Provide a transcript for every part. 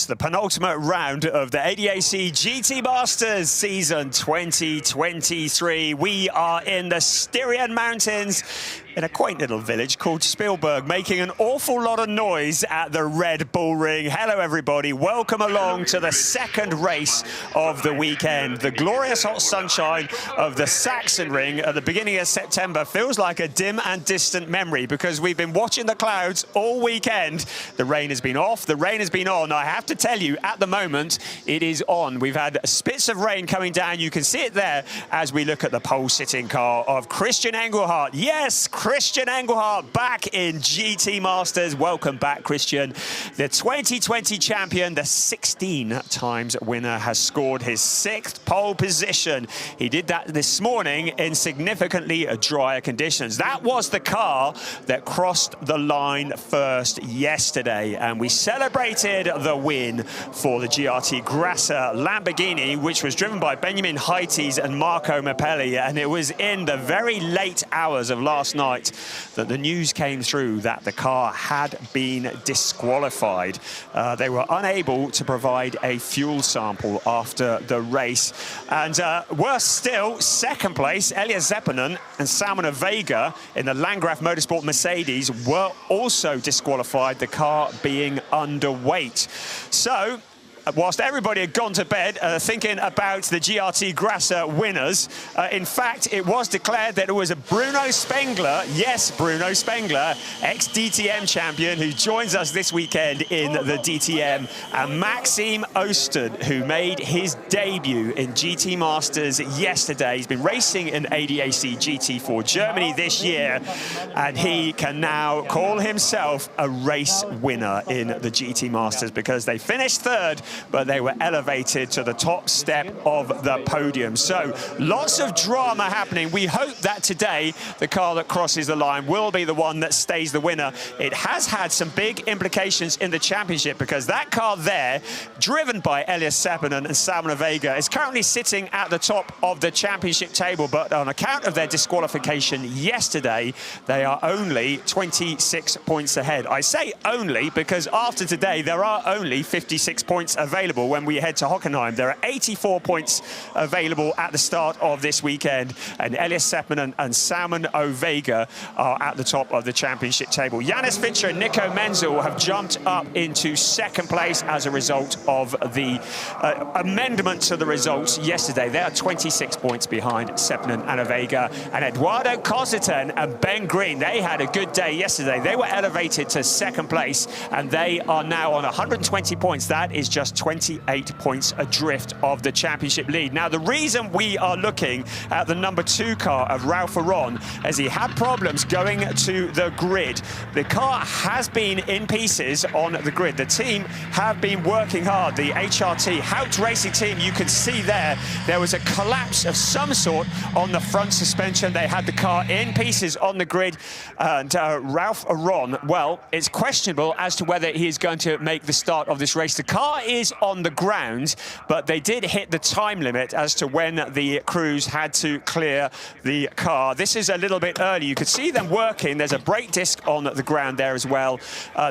Motorsports, the penultimate round of the ADAC GT Masters season 2023. We are in the Styrian Mountains in a quaint little village called Spielberg, making an awful lot of noise at the Red Bull Ring. Hello, everybody. Welcome along to the second race of the weekend. The glorious hot sunshine of the Saxon Ring at the beginning of September feels like a dim and distant memory because we've been watching the clouds all weekend. The rain has been off, the rain has been on. I have to tell you, at the moment, it is on. We've had spits of rain coming down. You can see it there as we look at the pole-sitting car of Christian Engelhardt. Yes, Christian Engelhardt back in GT Masters. Welcome back, Christian. The 2020 champion, the 16 times winner, has scored his 6th pole position. He did that this morning in significantly drier conditions. That was the car that crossed the line first yesterday, and we celebrated the win for the GRT Grasser Lamborghini, which was driven by Benjamin Heites and Marco Mappelli, and it was in the very late hours of last night that the news came through that the car had been disqualified. They were unable to provide a fuel sample after the race, and worse still, second place, Elias Zeppelin and Salman Vega in the Landgraf Motorsport Mercedes were also disqualified, the car being underweight. So, whilst everybody had gone to bed thinking about the GRT Grasser winners, in fact, it was declared that it was a Bruno Spengler, yes, Bruno Spengler, ex-DTM champion, who joins us this weekend in the DTM, and Maxime Osten, who made his debut in GT Masters yesterday. He's been racing in ADAC GT for Germany this year, and he can now call himself a race winner in the GT Masters because they finished third, but they were elevated to the top step of the podium. So lots of drama happening. We hope that today the car that crosses the line will be the one that stays the winner. It has had some big implications in the championship because that car there, driven by Elias Zeppelin and Salman Vega, is currently sitting at the top of the championship table, but on account of their disqualification yesterday, they are only 26 points ahead. I say only because after today, there are only 56 points available when we head to Hockenheim. There are 84 points available at the start of this weekend, and Elias Zeppelin and Salman Vega are at the top of the championship table. Janis Fischer and Nico Menzel have jumped up into second place as a result of the amendment to the results yesterday. They are 26 points behind Zeppelin and Vega, and Eduardo Cositen and Ben Green, they had a good day yesterday. They were elevated to second place, and they are now on 120 points. That is just 28 points adrift of the championship lead. Now, the reason we are looking at the number 2 car of Ralph Aron is he had problems going to the grid. The car has been in pieces on the grid. The team have been working hard. The HRT, Haupt Racing team, you can see there was a collapse of some sort on the front suspension. They had the car in pieces on the grid, and Ralph Aron, well, it's questionable as to whether he is going to make the start of this race. The car is on the ground, but they did hit the time limit as to when the crews had to clear the car. This is a little bit early. You could see them working. There's a brake disc on the ground there as well.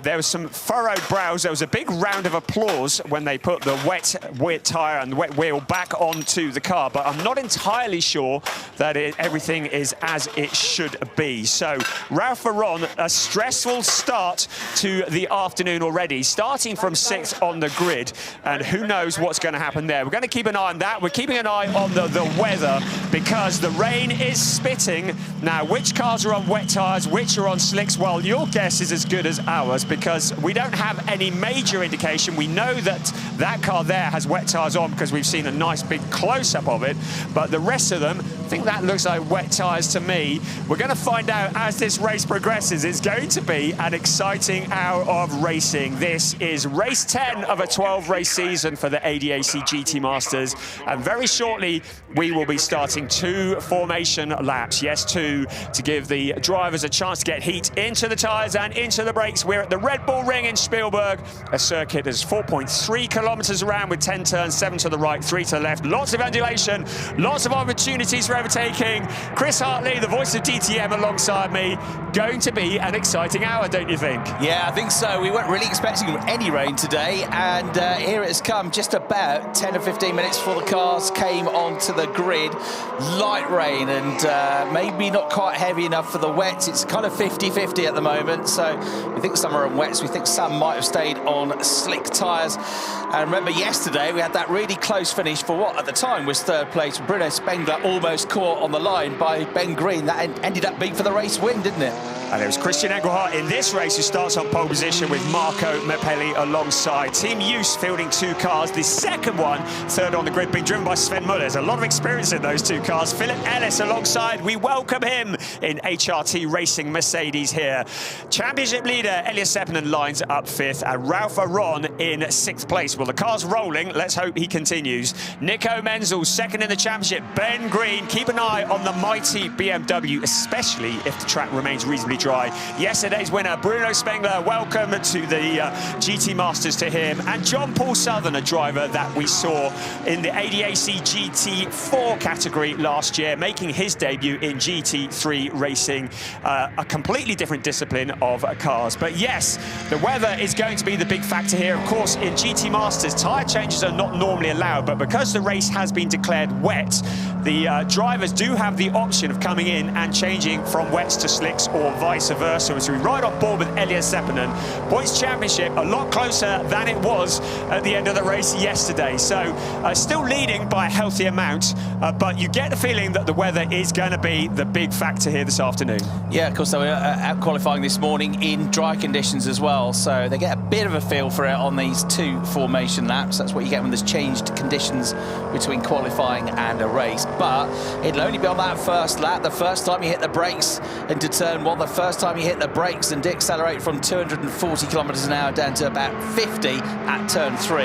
There was some furrowed brows. There was a big round of applause when they put the wet tyre and the wet wheel back onto the car, but I'm not entirely sure that everything is as it should be. So Ralph Aron, a stressful start to the afternoon already, starting from 6th on the grid, and who knows what's going to happen there. We're going to keep an eye on that. We're keeping an eye on the weather because the rain is spitting. Now, which cars are on wet tyres, which are on slicks? Well, your guess is as good as ours because we don't have any major indication. We know that that car there has wet tyres on because we've seen a nice big close-up of it, but the rest of them, I think that looks like wet tyres to me. We're going to find out as this race progresses. It's going to be an exciting hour of racing. This is race 10 of a 12-race season for the ADAC GT Masters, and very shortly we will be starting 2 formation laps. Yes, 2, to give the drivers a chance to get heat into the tyres and into the brakes. We're at the Red Bull Ring in Spielberg, a circuit that's 4.3 kilometers around with 10 turns, 7 to the right, 3 to the left. Lots of undulation, lots of opportunities for overtaking. Chris Hartley, the voice of DTM, alongside me. Going to be an exciting hour, don't you think? Yeah, I think so. We weren't really expecting any rain today, and here it has come just about 10 or 15 minutes before the cars came onto the grid. Light rain and maybe not quite heavy enough for the wets. It's kind of 50-50 at the moment, so we think some are on wets. We think some might have stayed on slick tyres. And remember, yesterday we had that really close finish for what at the time was third place. Bruno Spengler almost caught on the line by Ben Green. That ended up being for the race win, didn't it? And it was Christian Engelhardt in this race who starts on pole position with Marco Mepelli alongside. Team Use fielding 2 cars. The second one, third on the grid, being driven by Sven Muller. There's a lot of experience in those 2 cars. Philip Ellis alongside. We welcome him in HRT Racing Mercedes here. Championship leader Elias Seppänen lines up 5th and Ralph Aron in 6th place. Well, the car's rolling. Let's hope he continues. Nico Menzel 2nd in the championship. Ben Green, keep an eye on the mighty BMW, especially if the track remains reasonably dry. Yesterday's winner, Bruno Spengler, welcome to the GT Masters to him. And John Paul Southern, a driver that we saw in the ADAC GT4 category last year, making his debut in GT3 racing, a completely different discipline of cars. But yes, the weather is going to be the big factor here. Of course, in GT Masters, tyre changes are not normally allowed, but because the race has been declared wet, the drivers do have the option of coming in and changing from wets to slicks or vice versa. As we ride on board with Elias Seppänen, points championship a lot closer than it was at the end of the race yesterday. So still leading by a healthy amount, but you get the feeling that the weather is going to be the big factor here this afternoon. Yeah, of course, they were out qualifying this morning in dry conditions as well, so they get a bit of a feel for it on these 2 formation laps. That's what you get when there's changed conditions between qualifying and a race. But it'll only be on that first lap, the first time you hit the brakes into turn 1, the first time you hit the brakes and deaccelerate from 240 kilometers an hour down to about 50 at turn 3,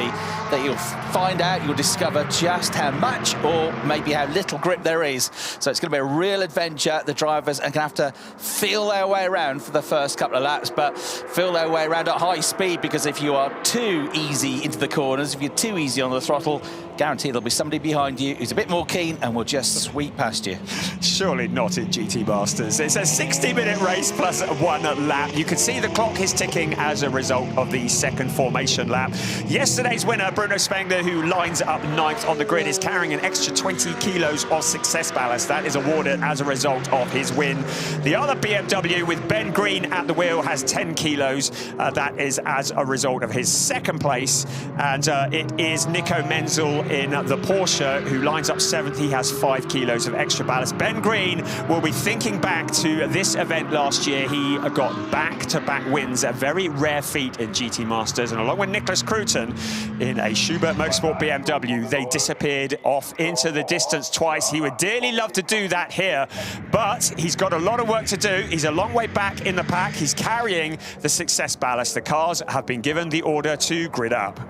that you'll find out, you'll discover just how much or maybe how little grip there is. So it's going to be a real adventure. The drivers are going to have to feel their way around for the first couple of laps, but feel their way around at high speed, because if you are too easy into the corners, if you're too easy on the throttle, guarantee there'll be somebody behind you who's a bit more keen and will just sweep past you. Surely not in GT Masters. It's a 60-minute race plus 1 lap. You can see the clock is ticking as a result of the second formation lap. Yesterday's winner, Bruno Spengler, who lines up 9th on the grid, is carrying an extra 20 kilos of success ballast. That is awarded as a result of his win. The other BMW with Ben Green at the wheel has 10 kilos. That is as a result of his 2nd place. And it is Nico Menzel in the Porsche who lines up 7th. He has 5 kilos of extra ballast. Ben Green will be thinking back to this event last year. He got back-to-back wins, a very rare feat in GT Masters, and along with Nicholas Cruton in a Schubert Motorsport BMW, they disappeared off into the distance twice. He would dearly love to do that here, but he's got a lot of work to do. He's a long way back in the pack. He's carrying the success ballast. The cars have been given the order to grid up.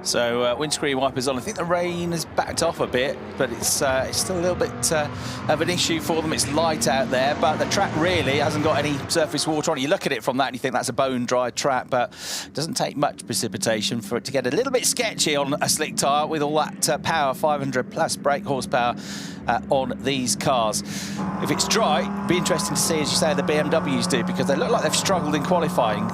So windscreen wipers on. I think the rain has backed off a bit, but it's still a little bit of an issue for them. It's light out there, but the track really hasn't got any surface water on it. You look at it from that and you think that's a bone-dry track, but it doesn't take much precipitation for it to get a little bit sketchy on a slick tyre with all that power, 500+ brake horsepower on these cars. If it's dry, it'd be interesting to see, as you say, the BMWs do, because they look like they've struggled in qualifying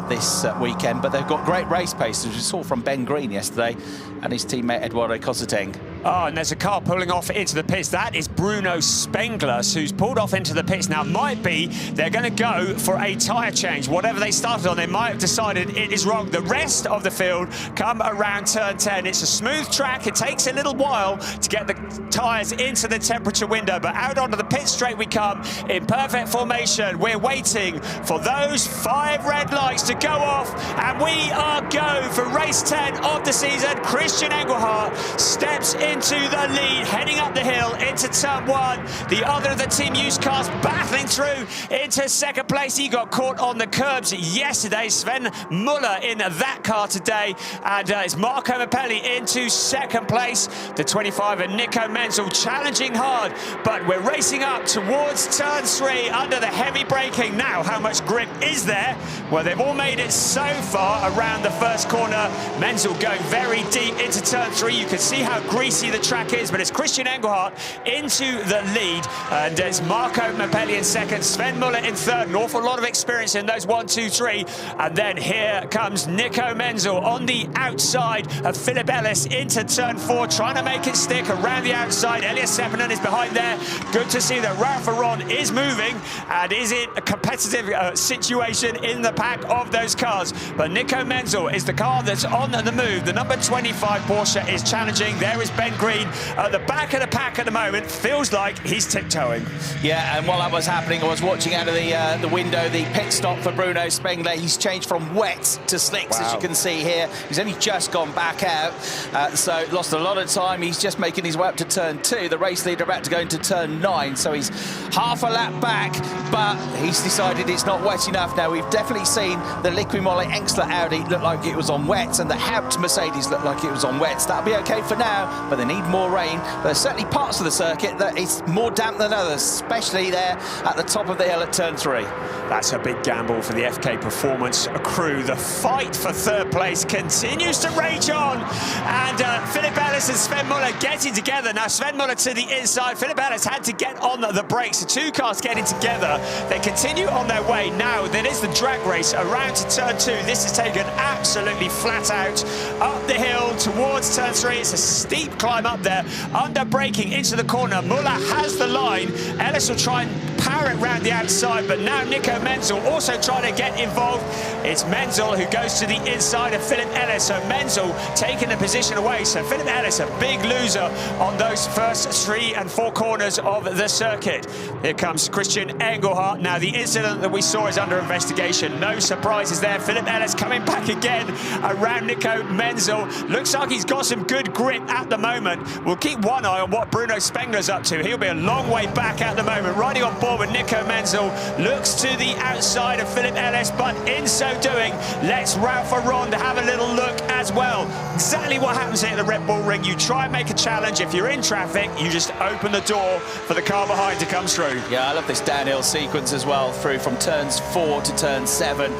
this weekend, but they've got great race pace, as we saw from Ben Green yesterday and his teammate Eduardo Cosseteng. Oh, and there's a car pulling off into the pits. That is Bruno Spengler, who's pulled off into the pits. Now, might be they're going to go for a tyre change. Whatever they started on, they might have decided it is wrong. The rest of the field come around turn 10. It's a smooth track. It takes a little while to get the tyres into the temperature window, but out onto the pit straight we come in perfect formation. We're waiting for those 5 red lights to go off, and we are go for race 10 of the season. Christian Engelhardt steps into the lead, heading up the hill into turn 1. The other of the Team Use cars battling through into 2nd place. He got caught on the curbs yesterday. Sven Muller in that car today, and it's Marco Mepelli into 2nd place. The 25 and Nico Menzel challenging hard, but we're racing up towards turn 3 under the heavy braking. Now, how much grip is there? Well, they've all made it so far around the first corner. Menzel going very deep into turn 3. You can see how green greasy the track is, but it's Christian Engelhardt into the lead, and it's Marco Mappelli in second, Sven Muller in third. An awful lot of experience in those 1, 2, 3, and then here comes Nico Menzel on the outside of Philip Ellis into turn 4, trying to make it stick around the outside. Elias Seppänen is behind there. Good to see that Ralph Aron is moving, and is it a competitive situation in the pack of those cars? But Nico Menzel is the car that's on the move. The number 25 Porsche is challenging. There is Ben Green at the back of the pack at the moment. Feels like he's tiptoeing. Yeah, and while that was happening, I was watching out of the window the pit stop for Bruno Spengler. He's changed from wet to slicks, as you can see here. He's only just gone back out, so lost a lot of time. He's just making his way up to turn 2. The race leader about to go into turn 9, so he's half a lap back, but he's decided it's not wet enough. Now, we've definitely seen the Liqui-Moly Engstler Audi look like it was on wet, and the Haupt Mercedes looked like it was on wet. So that'll be okay for now, but they need more rain. There's certainly parts of the circuit that is more damp than others, especially there at the top of the hill at turn 3. That's a big gamble for the FK Performance crew. The fight for third place continues to rage on, and Philip Ellis and Sven Muller getting together. Now, Sven Muller to the inside. Philip Ellis had to get on the brakes. The two cars getting together. They continue on their way. Now, there is the drag race around to turn 2. This is taken absolutely flat out up the hill towards turn 3. It's a steep climb up there. Under braking into the corner. Muller has the line. Ellis will try and power it round the outside, but now Nico Menzel also trying to get involved. It's Menzel who goes to the inside of Philip Ellis, so Menzel taking the position away. So Philip Ellis, a big loser on those first 3 and 4 corners of the circuit. Here comes Christian Engelhardt. Now, the incident that we saw is under investigation. No surprises there. Philip Ellis coming back again around Nico Menzel. Looks like he's got some good grip at the moment. We'll keep one eye on what Bruno Spengler's up to. He'll be a long way back at the moment, riding on board with Nico Menzel. Looks to the outside of Philip Ellis, but in so doing, lets Ralph Aron to have a little look as well. Exactly what happens here at the Red Bull Ring. You try and make a challenge. If you're in traffic, you just open the door for the car behind to come through. Yeah, I love this downhill sequence as well, through from turns 4 to turn 7,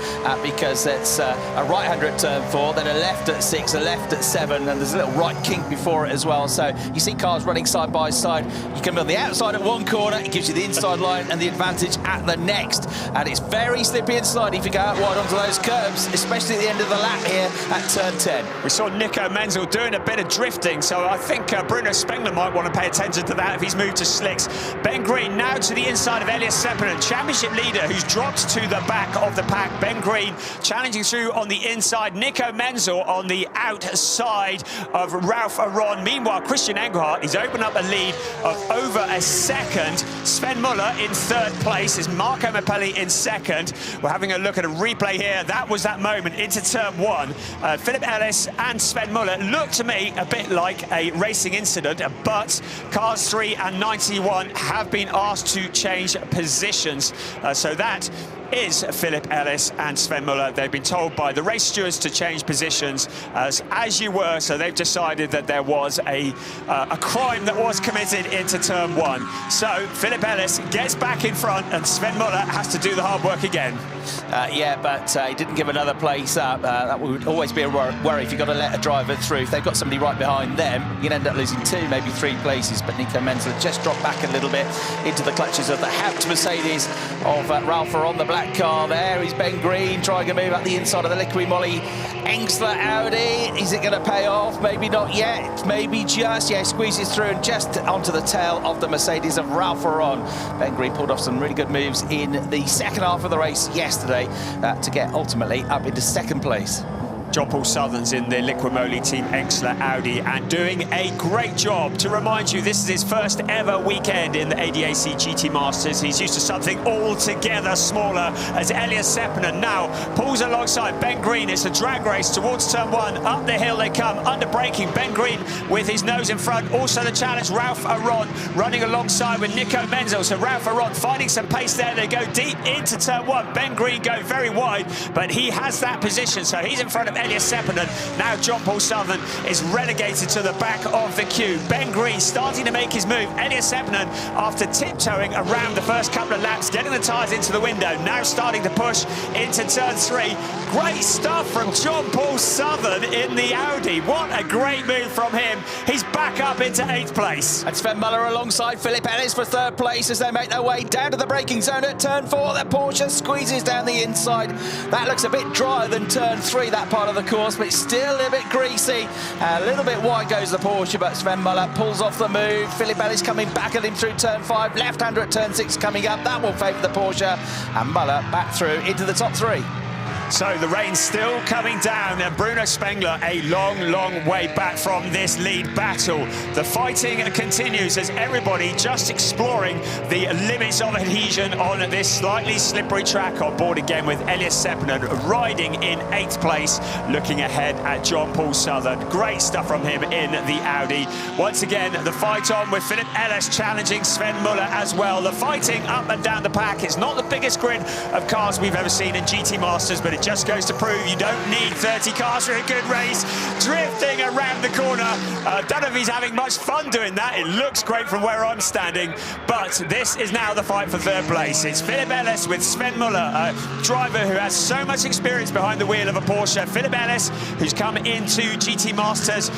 because it's a right-hander at turn 4, then a left at 6, a left at 7, and there's a little right kink before it as well. So you see cars running side by side. You come on the outside at one corner, it gives you the inside line and the advantage at the next. And it's very slippy and slidey if you go out wide onto those curbs, especially at the end of the lap here at turn 10. We saw Nico Menzel doing a bit of drifting, so I think Bruno Spengler might want to pay attention to that if he's moved to slicks. Ben Green now to the inside of Elias Seppänen, championship leader, who's dropped to the back of the pack. Ben Green challenging through on the inside. Nico Menzel on the outside of Ralph Aron. Meanwhile, Christian Engelhardt, he's opened up a lead of over a second. Sven Muller in third place. Is Marco Mappelli in second. We're having a look at a replay here. That was that moment into turn 1. Philip Ellis and Sven Muller look to me a bit like a racing incident, but cars 3 and 91 have been asked to change positions. So that is Philip Ellis and Sven Muller. They've been told by the race stewards to change positions as you were, so they've decided that there was a crime that was committed into turn 1. So Philip Ellis gets back in front and Sven Muller has to do the hard work again. Yeah, but he didn't give another place up. That would always be a worry if you've got to let a driver through. If they've got somebody right behind them, you can end up losing 2, maybe 3 places. But Nico Menzel just dropped back a little bit into the clutches of the Haupt Mercedes of Ralph Aron, the black car there. He's Ben Green trying to move up the inside of the Liqui-Moly Engstler Audi. Is it going to pay off? Maybe not yet. Maybe just. Yeah, squeezes through and just onto the tail of the Mercedes of Ralph Aron. Ben Green pulled off some really good moves in the second half of the race yesterday to get ultimately up into second place. John Paul Southern's in the Liqui-Moly Team Engstler Audi and doing a great job. To remind you, this is his first ever weekend in the ADAC GT Masters. He's used to something altogether smaller as Elias Seppänen now pulls alongside Ben Green. It's a drag race towards turn 1. Up the hill they come, under braking. Ben Green with his nose in front. Also the challenge, Ralph Aron running alongside with Nico Menzel. So Ralph Aron finding some pace there. They go deep into turn 1. Ben Green going very wide, but he has that position. So he's in front of Elias Seppänen. Now John Paul Southern is relegated to the back of the queue. Ben Green starting to make his move. Elias Seppänen, after tiptoeing around the first couple of laps, getting the tyres into the window, now starting to push into turn 3. Great stuff from John Paul Southern in the Audi. What a great move from him. He's back up into 8th place. And Sven Muller alongside Philip Ellis for 3rd place as they make their way down to the braking zone at turn 4. The Porsche squeezes down the inside. That looks a bit drier than turn 3, that part of the course, but it's still a bit greasy. A little bit wide goes the Porsche, but Sven Muller pulls off the move. Philip Ellis coming back at him through turn 5. Left-hander at turn 6 coming up. That will favour the Porsche. And Muller back through into the top 3. So the rain's still coming down, and Bruno Spengler a long way back from this lead battle. The fighting continues as everybody just exploring the limits of adhesion on this slightly slippery track. On board again with Elias Seppänen riding in 8th place, looking ahead at John Paul Southern. Great stuff from him in the Audi. Once again, the fight on with Philip Ellis challenging Sven Muller as well. The fighting up and down the pack. It's not the biggest grid of cars we've ever seen in GT Masters, but it just goes to prove you don't need 30 cars for a good race. Drifting around the corner. Don't know if he's having much fun doing that. It looks great from where I'm standing, but this is now the fight for 3rd place. It's Philip Ellis with Sven Muller, a driver who has so much experience behind the wheel of a Porsche. Philip Ellis, who's come into GT Masters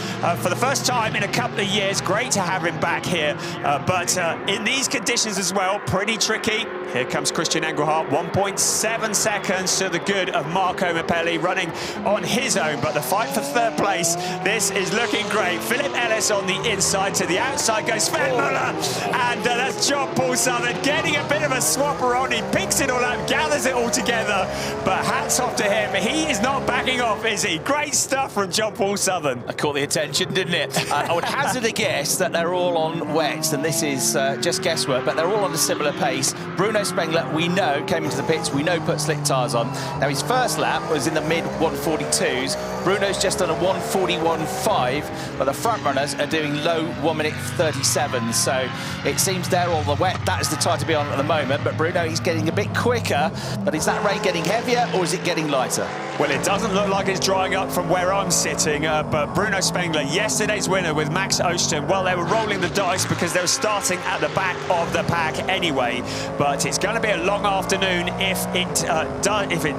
for the first time in a couple of years. Great to have him back here, but in these conditions as well, pretty tricky. Here comes Christian Engelhardt, 1.7 seconds to the good of Marco Mappelli, running on his own, but the fight for 3rd place, this is looking great. Philip Ellis on the inside, to the outside goes Sven Muller, and that's John Paul Southern getting a bit of a swapper on. He picks it all up, gathers it all together, but hats off to him. He is not backing off, is he? Great stuff from John Paul Southern. That caught the attention, didn't it? I would hazard a guess that they're all on wets, and this is just guesswork, but they're all on a similar pace. Bruno Spengler, we know, came into the pits, we know put slick tyres on. Now, his first lap was in the mid-142s. Bruno's just done a 141.5, but the front runners are doing low 1 minute 37. So it seems they're all the wet. That is the tyre to be on at the moment, but Bruno, he's getting a bit quicker. But is that rain getting heavier or is it getting lighter? Well, it doesn't look like it's drying up from where I'm sitting, but Bruno Spengler, yesterday's winner with Max Osten, well, they were rolling the dice because they were starting at the back of the pack anyway. But it's going to be a long afternoon if it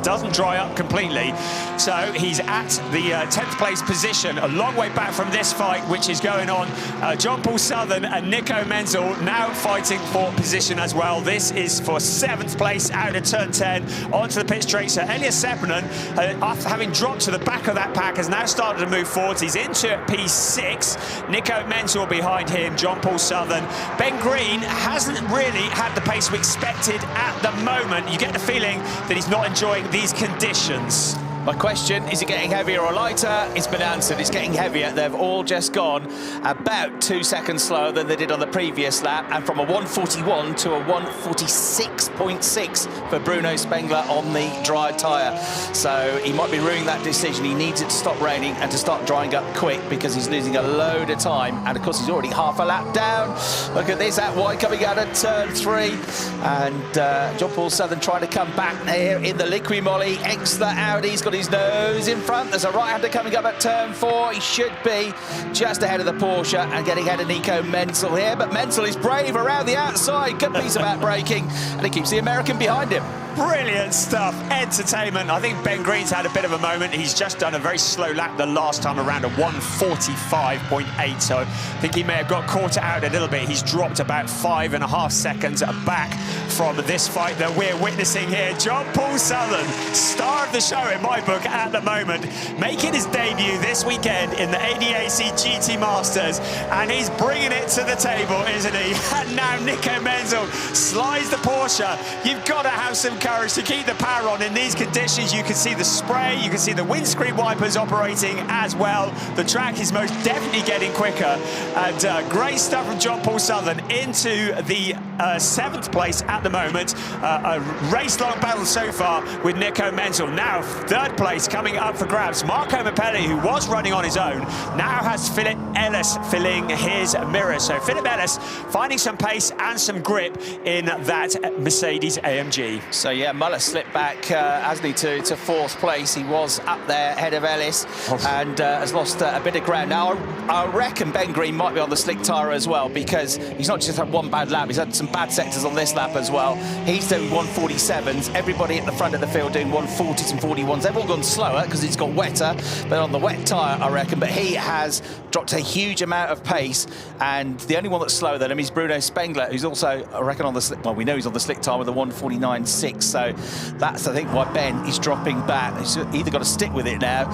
doesn't dry up completely. So he's at the 10th place position, a long way back from this fight, which is going on. John Paul Southern and Nico Menzel now fighting for position as well. This is for 7th place out of turn 10 onto the pit straight. So Elias Seppänen, after having dropped to the back of that pack, has now started to move forwards. He's into P6. Nico Menzel behind him, John Paul Southern. Ben Green hasn't really had the pace we expected at the moment. You get the feeling that he's not enjoying these conditions. My question, is it getting heavier or lighter? It's been answered, it's getting heavier. They've all just gone about 2 seconds slower than they did on the previous lap, and from a 141 to a 146.6 for Bruno Spengler on the dry tyre. So he might be ruining that decision. He needs it to stop raining and to start drying up quick because he's losing a load of time. And of course, he's already half a lap down. Look at this, out wide coming out of turn 3. And John Paul Southern trying to come back here in the Liqui Moly. X the Audi, he's got his nose in front. There's a right-hander coming up at turn 4. He should be just ahead of the Porsche and getting ahead of Nico Menzel here, but Menzel is brave around the outside. Good piece of out-braking, and he keeps the American behind him. Brilliant stuff, entertainment. I think Ben Green's had a bit of a moment. He's just done a very slow lap the last time around, a 145.8, so I think he may have got caught out a little bit. He's dropped about 5.5 seconds back from this fight that we're witnessing here. John Paul Southern, star of the show in my book at the moment, making his debut this weekend in the ADAC GT Masters, and he's bringing it to the table, isn't he? And now Nico Menzel slides the Porsche. You've got to have some courage to keep the power on in these conditions. You can see the spray, you can see the windscreen wipers operating as well. The track is most definitely getting quicker, And great stuff from John Paul Sutherland into the 7th place at the moment. A race-long battle so far with Nico Menzel. Now 3rd place coming up for grabs. Marco Mapelli, who was running on his own, now has Philip Ellis filling his mirror. So Philip Ellis finding some pace and some grip in that Mercedes AMG. So yeah, Muller slipped back, hasn't he, to 4th place. He was up there ahead of Ellis and has lost a bit of ground. Now I reckon Ben Green might be on the slick tyre as well, because he's not just had one bad lap, he's had some bad sectors on this lap as well. He's doing 147s, everybody at the front of the field doing 140s and 41s. They've all gone slower because it's got wetter, but on the wet tyre I reckon. But he has dropped a huge amount of pace, and the only one that's slower than him is Bruno Spengler, who's also, I reckon, on the slick, well, we know he's on the slick tyre with a 149.6, so that's, I think, why Ben is dropping back. He's either got to stick with it now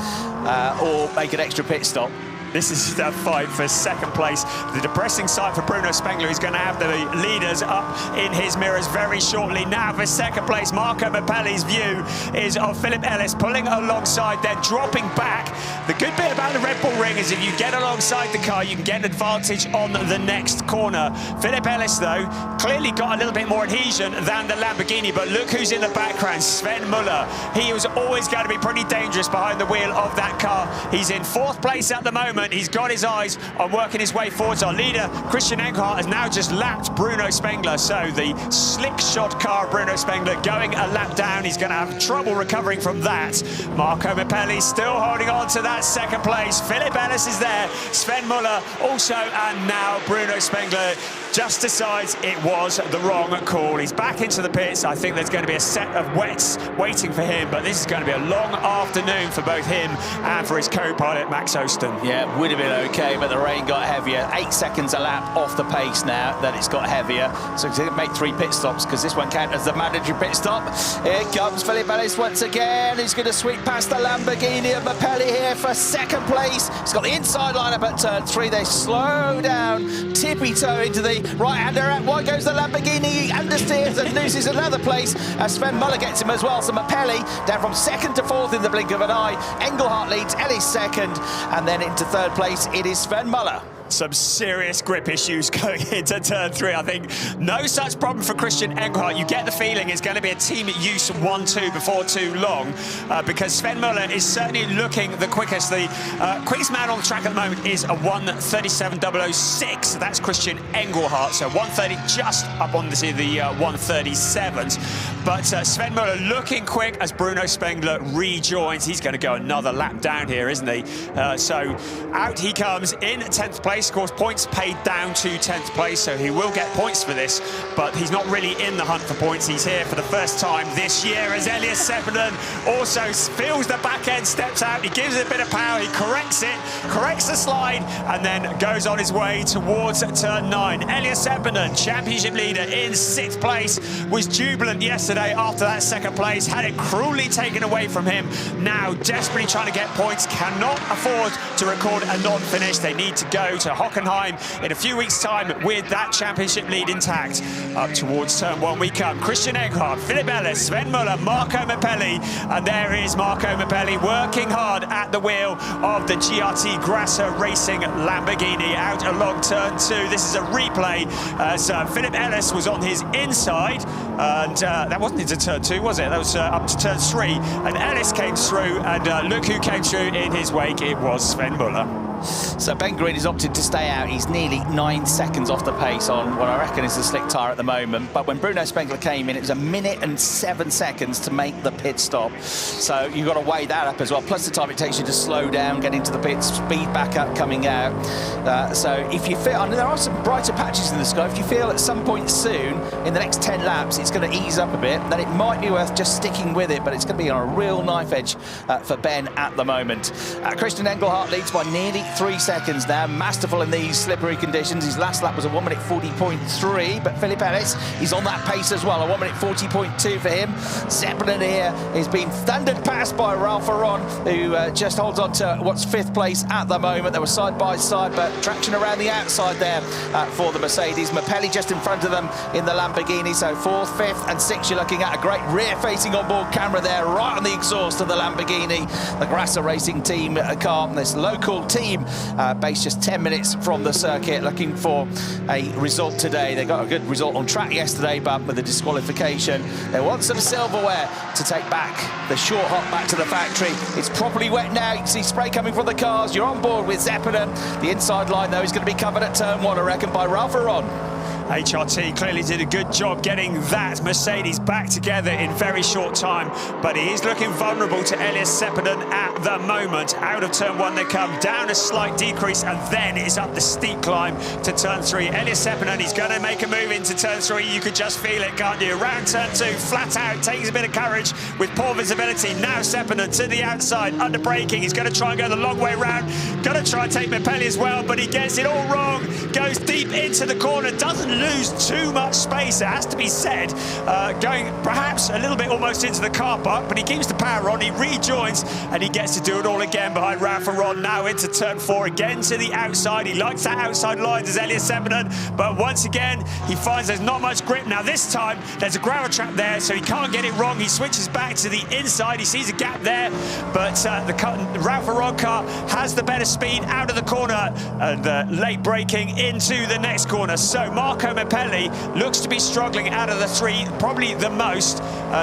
or make an extra pit stop. This is a fight for 2nd place. The depressing sight for Bruno Spengler. He's going to have the leaders up in his mirrors very shortly. Now for 2nd place, Marco Mapelli's view is of Philip Ellis pulling alongside, then dropping back. The good bit about the Red Bull Ring is if you get alongside the car, you can get an advantage on the next corner. Philip Ellis, though, clearly got a little bit more adhesion than the Lamborghini, but look who's in the background, Sven Muller. He was always going to be pretty dangerous behind the wheel of that car. He's in 4th place at the moment. He's got his eyes on working his way forwards. Our leader, Christian Engelhardt, has now just lapped Bruno Spengler. So the slick shot car, Bruno Spengler, going a lap down. He's going to have trouble recovering from that. Marco Mapelli still holding on to that 2nd place. Philip Ellis is there. Sven Muller also, and now Bruno Spengler just decides it was the wrong call. He's back into the pits. I think there's going to be a set of wets waiting for him, but this is going to be a long afternoon for both him and for his co-pilot, Max Osten. Yeah, would have been okay, but the rain got heavier. 8 seconds a lap off the pace now that it's got heavier. So he's going to make 3 pit stops, because this one counts as the mandatory pit stop. Here comes Philip Ellis once again. He's going to sweep past the Lamborghini of Mapelli here for 2nd place. He's got the inside line up at turn 3. They slow down, tippy-toe into the right-hander. Why goes the Lamborghini? He understeers and loses another place as Sven Muller gets him as well. So Mapelli down from 2nd to 4th in the blink of an eye. Engelhardt leads, Ellis 2nd, and then into 3rd place it is Sven Muller. Some serious grip issues going into turn 3. I think no such problem for Christian Engelhardt. You get the feeling it's going to be a team at use 1-2 before too long, because Sven Muller is certainly looking the quickest. The quickest man on the track at the moment is a 1:37.006. That's Christian Engelhardt. So 1:30 just up on the 1:37s. But Sven Muller looking quick as Bruno Spengler rejoins. He's going to go another lap down here, isn't he? So out he comes in 10th place. Of course, points paid down to 10th place, so he will get points for this, but he's not really in the hunt for points. He's here for the first time this year as Elias Seppänen also feels the back end, steps out, he gives it a bit of power, he corrects it, corrects the slide, and then goes on his way towards turn 9. Elias Seppänen, championship leader in 6th place, was jubilant yesterday after that 2nd place, had it cruelly taken away from him. Now desperately trying to get points, cannot afford to record a non-finish. They need to go to Hockenheim in a few weeks' time with that championship lead intact. Up towards turn 1 we come. Christian Engelhardt, Philip Ellis, Sven Muller, Marco Mapelli, and there is Marco Mapelli working hard at the wheel of the GRT Grasser Racing Lamborghini out along turn 2. This is a replay as Philip Ellis was on his inside, and that wasn't into turn 2, was it? That was up to turn 3, and Ellis came through, and look who came through in his wake. It was Sven Muller. So Ben Green has opted to stay out. He's nearly 9 seconds off the pace on what I reckon is the slick tyre at the moment. But when Bruno Spengler came in, it was 1 minute and 7 seconds to make the pit stop. So you've got to weigh that up as well. Plus the time it takes you to slow down, get into the pits, speed back up coming out. So if you feel, I know there are some brighter patches in the sky. If you feel at some point soon, in the next 10 laps, it's going to ease up a bit, then it might be worth just sticking with it. But it's going to be on a real knife edge for Ben at the moment. Christian Engelhardt leads by nearly 3 seconds now, masterful in these slippery conditions. His last lap was a 1 minute 40.3, but Philip Ellis, he's on that pace as well, a 1 minute 40.2 for him. Seppänen here is being thundered past by Ralph Aron, who just holds on to what's 5th place at the moment. They were side by side, but traction around the outside there for the Mercedes. Mapelli just in front of them in the Lamborghini, so 4th, 5th and 6th. You're looking at a great rear-facing onboard camera there, right on the exhaust of the Lamborghini, the Grasser Racing team car, this local team team based just 10 minutes from the circuit, looking for a result today. They got a good result on track yesterday, but with the disqualification, they want some silverware to take back the short hop back to the factory. It's properly wet now. You can see spray coming from the cars. You're on board with Zeppelin. The inside line, though, is going to be covered at turn 1, I reckon, by Ralph Aron. HRT clearly did a good job getting that Mercedes back together in very short time, but he is looking vulnerable to Elias Seppänen at the moment. Out of turn 1 they come, down a slight decrease, and then it's up the steep climb to turn 3. Elias Seppänen, he's going to make a move into turn 3. You could just feel it, can't you? Around turn 2, flat out, takes a bit of courage with poor visibility. Now Seppänen to the outside, under braking. He's going to try and go the long way round. Going to try and take Mepelli as well, but he gets it all wrong. Goes deep into the corner, doesn't lose too much space, it has to be said, going perhaps a little bit almost into the car park, but he keeps the power on, he rejoins, and he gets to do it all again behind Ralph Aron. Now into turn 4, again to the outside. He likes that outside line, does Elias Seppänen, but once again he finds there's not much grip. Now this time there's a gravel trap there, so he can't get it wrong. He switches back to the inside, he sees a gap there, but the Ralph Aron car has the better speed out of the corner, and late braking into the next corner. So Marco Mepelli looks to be struggling out of the 3, probably the most.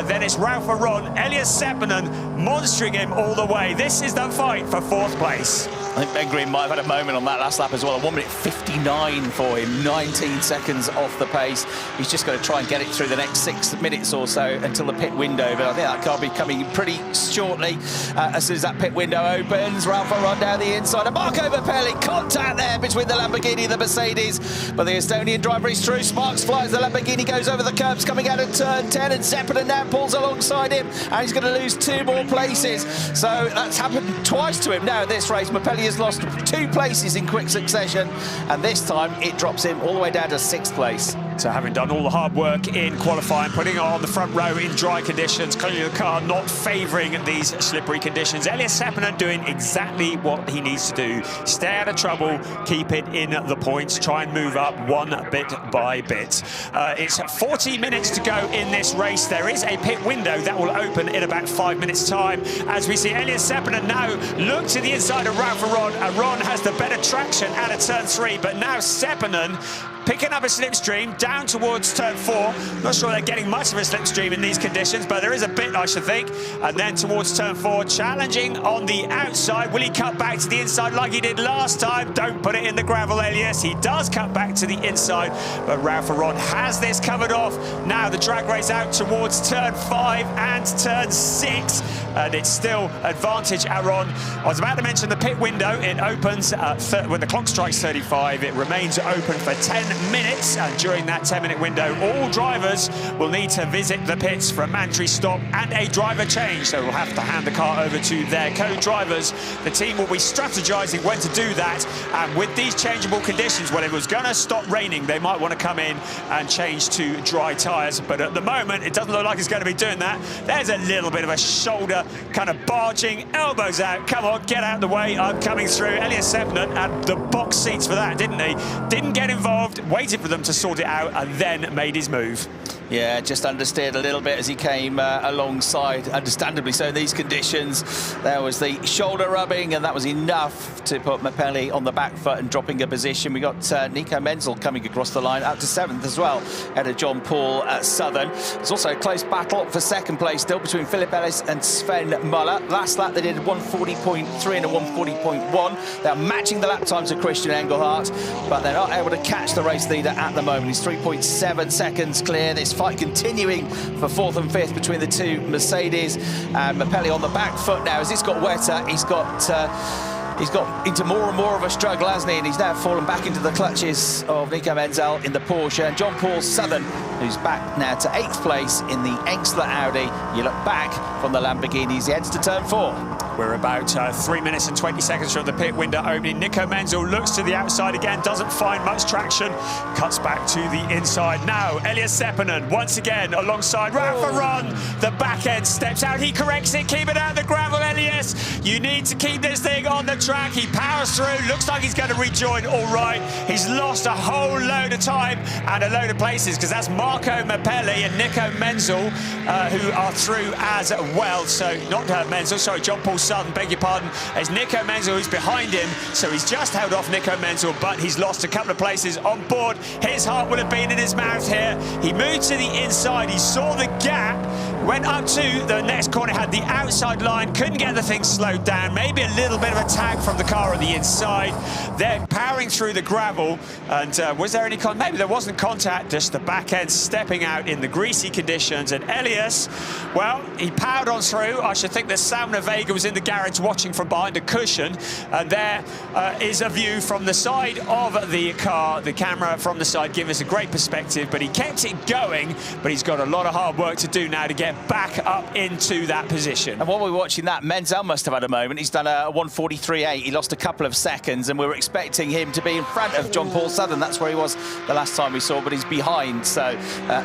Then it's Ralph Aron, Elias Seppänen monstering him all the way. This is the fight for 4th place. I think Ben Green might have had a moment on that last lap as well. 1 minute 59 for him, 19 seconds off the pace. He's just going to try and get it through the next 6 minutes or so until the pit window, but I think that car will be coming pretty shortly. As soon as that pit window opens, Ralph Aron down the inside, and Marco Mepelli, contact there between the Lamborghini and the Mercedes, but the Estonian driver is through. Sparks flies, the Lamborghini goes over the curbs coming out of turn 10, and Zeppelin now pulls alongside him, and he's going to lose 2 more places. So that's happened twice to him now this race. Mepelli has lost 2 places in quick succession, and this time it drops him all the way down to 6th place. So having done all the hard work in qualifying, putting on the front row in dry conditions, clearly the car not favouring these slippery conditions, Elias Seppänen doing exactly what he needs to do. Stay out of trouble, keep it in the points, try and move up 1 bit by bit. It's 40 minutes to go in this race. There is a pit window that will open in about 5 minutes' time. As we see Elias Seppänen now look to the inside of Ralph Aron. Aron has the better traction out of turn 3, but now Seppänen picking up a slipstream down towards turn 4. Not sure they're getting much of a slipstream in these conditions, but there is a bit, I should think. And then towards turn 4, challenging on the outside. Will he cut back to the inside like he did last time? Don't put it in the gravel, Elias. He does cut back to the inside, but Ralph Aron has this covered off. Now the drag race out towards turn 5 and turn 6. And it's still advantage Aron. I was about to mention the pit window. It opens when the clock strikes 35. It remains open for 10 minutes, and during that 10-minute window, all drivers will need to visit the pits for a mandatory stop and a driver change. So we'll have to hand the car over to their co-drivers. The team will be strategizing when to do that, and with these changeable conditions, when it was going to stop raining, they might want to come in and change to dry tyres, but at the moment it doesn't look like it's going to be doing that. There's a little bit of a shoulder kind of barging, elbows out, come on, get out of the way, I'm coming through. Elias Seppänen had the box seats for that, didn't he? Didn't get involved, waited for them to sort it out, and then made his move. Yeah, just understeered a little bit as he came alongside, understandably so in these conditions. There was the shoulder rubbing, and that was enough to put Mepelli on the back foot and dropping a position. We got Nico Menzel coming across the line, up to 7th as well, ahead of John Paul at Southern. It's also a close battle for 2nd place still between Philip Ellis and Sven Muller. Last lap they did 140.3 and a 140.1. They're matching the lap times of Christian Engelhardt, but they're not able to catch the race leader at the moment. He's 3.7 seconds clear. This fight continuing for 4th and 5th between the 2 Mercedes, and Mepelli on the back foot now. As it's got wetter, he's got into more and more of a struggle, hasn't he? And he's now fallen back into the clutches of Nico Menzel in the Porsche, and John Paul Southern, who's back now to 8th place in the Engstler Audi. You look back from the Lamborghinis, he heads to turn 4. We're about 3 minutes and 20 seconds from the pit window opening. Nico Menzel looks to the outside again, doesn't find much traction, cuts back to the inside. Now, Elias Seppänen once again alongside Ralph Aron. The back end steps out, he corrects it, keep it out of the gravel, Elias. You need to keep this thing on the track. He powers through, looks like he's going to rejoin all right. He's lost a whole load of time and a load of places, because that's Marco Mepelli and Nico Menzel who are through as well. So, not Menzel, sorry, John Paul Southern, beg your pardon, as Nico Menzel, who's behind him. So he's just held off Nico Menzel, but he's lost a couple of places on board. His heart would have been in his mouth here. He moved to the inside. He saw the gap, went up to the next corner, had the outside line, couldn't get the thing slowed down. Maybe a little bit of a tag from the car on the inside. They're powering through the gravel, and was there any contact? Maybe there wasn't contact, just the back end stepping out in the greasy conditions. And Elias, well, he powered on through. I should think that Sam Vega was in the garage watching from behind a cushion, and there is a view from the side of the car. The camera from the side giving us a great perspective, but he kept it going, but he's got a lot of hard work to do now to get back up into that position. And while we were watching that, Menzel must have had a moment. He's done a 1:43.8. He lost a couple of seconds, and we were expecting him to be in front of John Paul Southern. That's where he was the last time we saw, but he's behind. So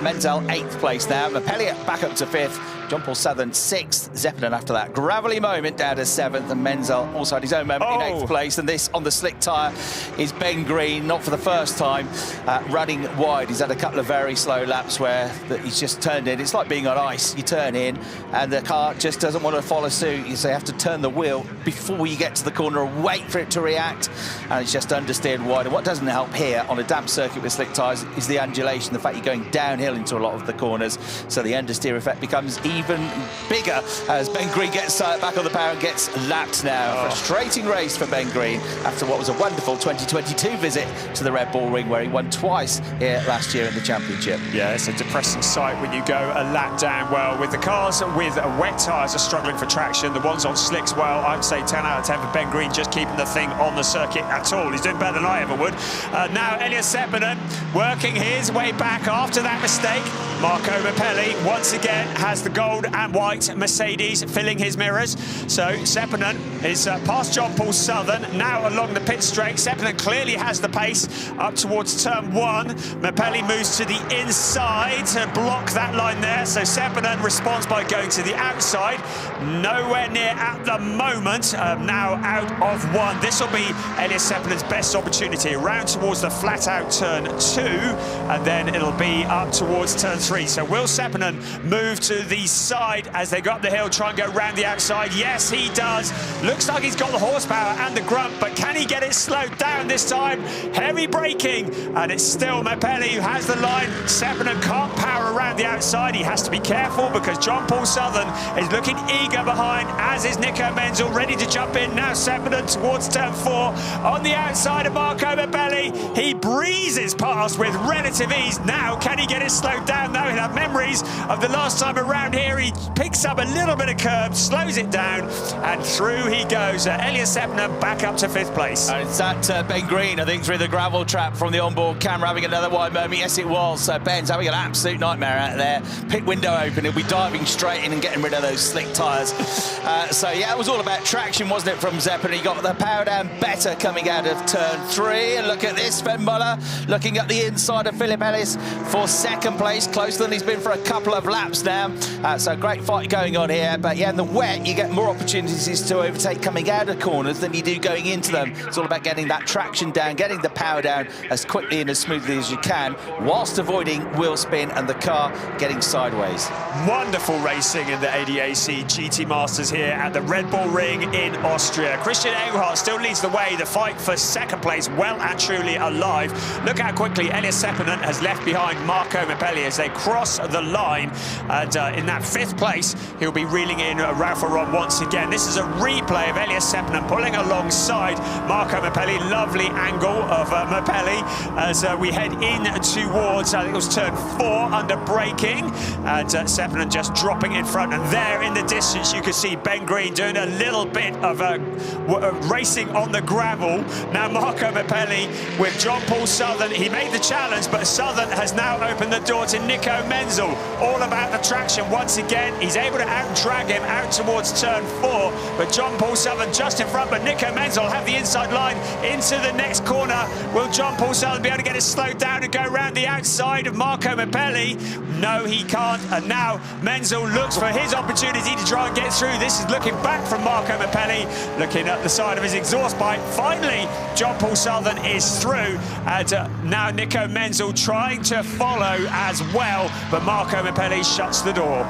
Menzel 8th place now. Mapelli back up to 5th. John Paul Southern 6th. Zeppelin after that gravelly moment down to 7th, and Menzel also had his own moment in 8th place. And this on the slick tyre is Ben Green, not for the first time, running wide. He's had a couple of very slow laps where he's just turned in. It's like being on ice. You turn in and the car just doesn't want to follow suit. You have to turn the wheel before you get to the corner and wait for it to react, and it's just understeered wide. And what doesn't help here on a damp circuit with slick tyres is the undulation, the fact you're going downhill into a lot of the corners, so the understeer effect becomes even bigger as Ben Green gets back on the power and gets lapped now. Frustrating race for Ben Green after what was a wonderful 2022 visit to the Red Bull Ring, where he won twice here last year in the championship. Yeah, it's a depressing sight when you go a lap down. Well, with the cars with wet tyres are struggling for traction. The ones on slicks, well, I'd say 10 out of 10 for Ben Green, just keeping the thing on the circuit at all. He's doing better than I ever would. Now Elias Seppänen working his way back after that mistake. Marco Mapelli once again has the gold and white Mercedes filling his mirrors. So Seppänen is past John Paul Southern, now along the pit straight. Seppänen clearly has the pace up towards turn 1. Mapelli moves to the inside to block that line there. So Seppänen responds by going to the outside. Nowhere near at the moment. Now out of 1. This will be Elias Seppänen's best opportunity. Around towards the flat out turn 2, and then it'll be up towards turn 3. So will Seppänen move to the side as they go up the hill, try and go round the outside? Yes, he does. Looks like he's got the horsepower and the grunt, but can he get it slowed down this time? Heavy braking, and it's still Mapelli who has the line. Seppänen can't power around the outside. He has to be careful because John Paul Southern is looking eager behind, as is Nico Menzel, ready to jump in. Now Seppänen towards turn 4 on the outside of Marco Mapelli. He breezes past with relative ease. Now, can he get it slowed down? Though he'll have memories of the last time around here. He picks up a little bit of curb, slows it down, and through he goes. Elias Seppänen back up to 5th place. And it's that Ben Green, I think, through the gravel trap from the onboard camera, having another wide moment. Yes, it was. Ben's having an absolute nightmare out there. Pit window open. He'll be diving straight in and getting rid of those slick tyres. So, yeah, it was all about traction, wasn't it, from Zeppelin? He got the power down better coming out of turn 3. And look at this, Sven Muller looking at the inside of Philip Ellis for 2nd place, closer than he's been for a couple of laps now. So great fight going on here. But, yeah, in the wet, you get more opportunities to overtake coming out of corners than you do going into them. It's all about getting that traction down, getting the power down as quickly and as smoothly as you can, whilst avoiding wheel spin and the car getting sideways. Wonderful racing in the ADAC GT Masters here at the Red Bull Ring in Austria. Christian Engelhardt still leads the way. The fight for 2nd place well and truly alive. Look how quickly Elias Seppänen has left behind Marco Mapelli as they cross the line. And in that 5th place, he'll be reeling in Ralph Aron once again. This is a replay of Elias Seppänen pulling alongside Marco Mapelli. Lovely angle of Mapelli as we head in towards, I think it was turn 4 under braking. And Seppänen just dropping in front. And there in the distance, you can see Ben Green doing a little bit of racing on the gravel. Now Marco Mapelli with John Paul Southern. He made the challenge, but Southern has now opened the door to Nico Menzel. All about the traction once again. He's able to out-drag him out towards turn 4, but John Paul Southern just in front, but Nico Menzel will have the inside line into the next corner. Will John Paul Southern be able to get it slowed down and go around the outside of Marco Mapelli? No, he can't. And now Menzel looks for his opportunity to try and get through. This is looking back from Marco Mapelli, looking at the side of his exhaust pipe. Finally, John Paul Southern is through. And now Nico Menzel trying to follow as well, but Marco Mapelli shuts the door.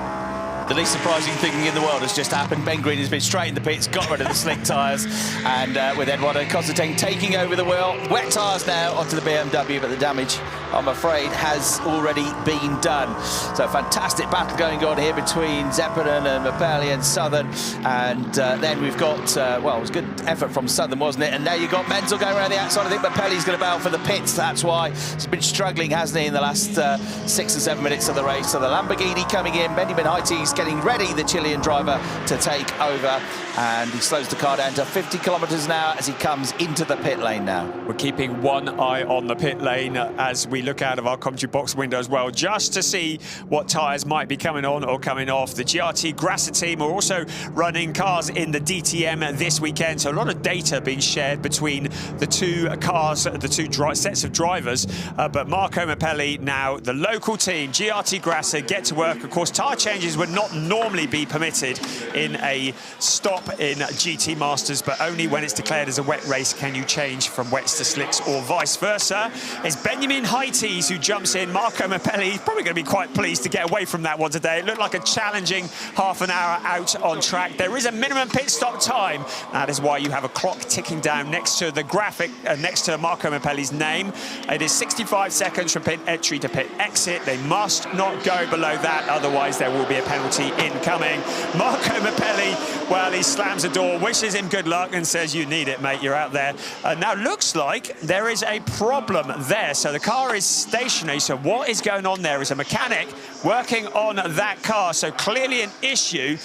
The least surprising thing in the world has just happened. Ben Green has been straight in the pits, got rid of the slick tyres, and with Eduardo Cosseteng taking over the wheel. Wet tyres now onto the BMW, but the damage, I'm afraid, has already been done. So fantastic battle going on here between Zeppelin and Mapelli and Southern, and then we've got, well, it was good effort from Southern, wasn't it? And now you've got Menzel going around the outside. I think Mapelli's going to battle for the pits. That's why he's been struggling, hasn't he, in the last 6 or 7 minutes of the race. So the Lamborghini coming in, Benjamin Haiti's getting ready, the Chilean driver, to take over, and he slows the car down to 50 kilometres an hour as he comes into the pit lane now. We're keeping one eye on the pit lane as we look out of our commentary box window as well, just to see what tyres might be coming on or coming off. The GRT Grasser team are also running cars in the DTM this weekend, so a lot of data being shared between the two cars, the two sets of drivers. But Marco Mapelli now, the local team, GRT Grasser, get to work. Of course, tyre changes would not normally be permitted in a stop in GT Masters, but only when it's declared as a wet race can you change from wets to slicks or vice versa. It's Benjamin Haiti's who jumps in. Marco Mapelli, he's probably going to be quite pleased to get away from that one today. It looked like a challenging half an hour out on track. There is a minimum pit stop time. That is why you have a clock ticking down next to the graphic, next to Marco Mapelli's name. It is 65 seconds from pit entry to pit exit. They must not go below that, otherwise there will be a penalty incoming. Marco Mapelli, well, he slams the door, wishes him good luck and says, you need it, mate, you're out there. Now, looks like there is a problem there. So the car is stationary. So what is going on there is a mechanic working on that car. So clearly an issue.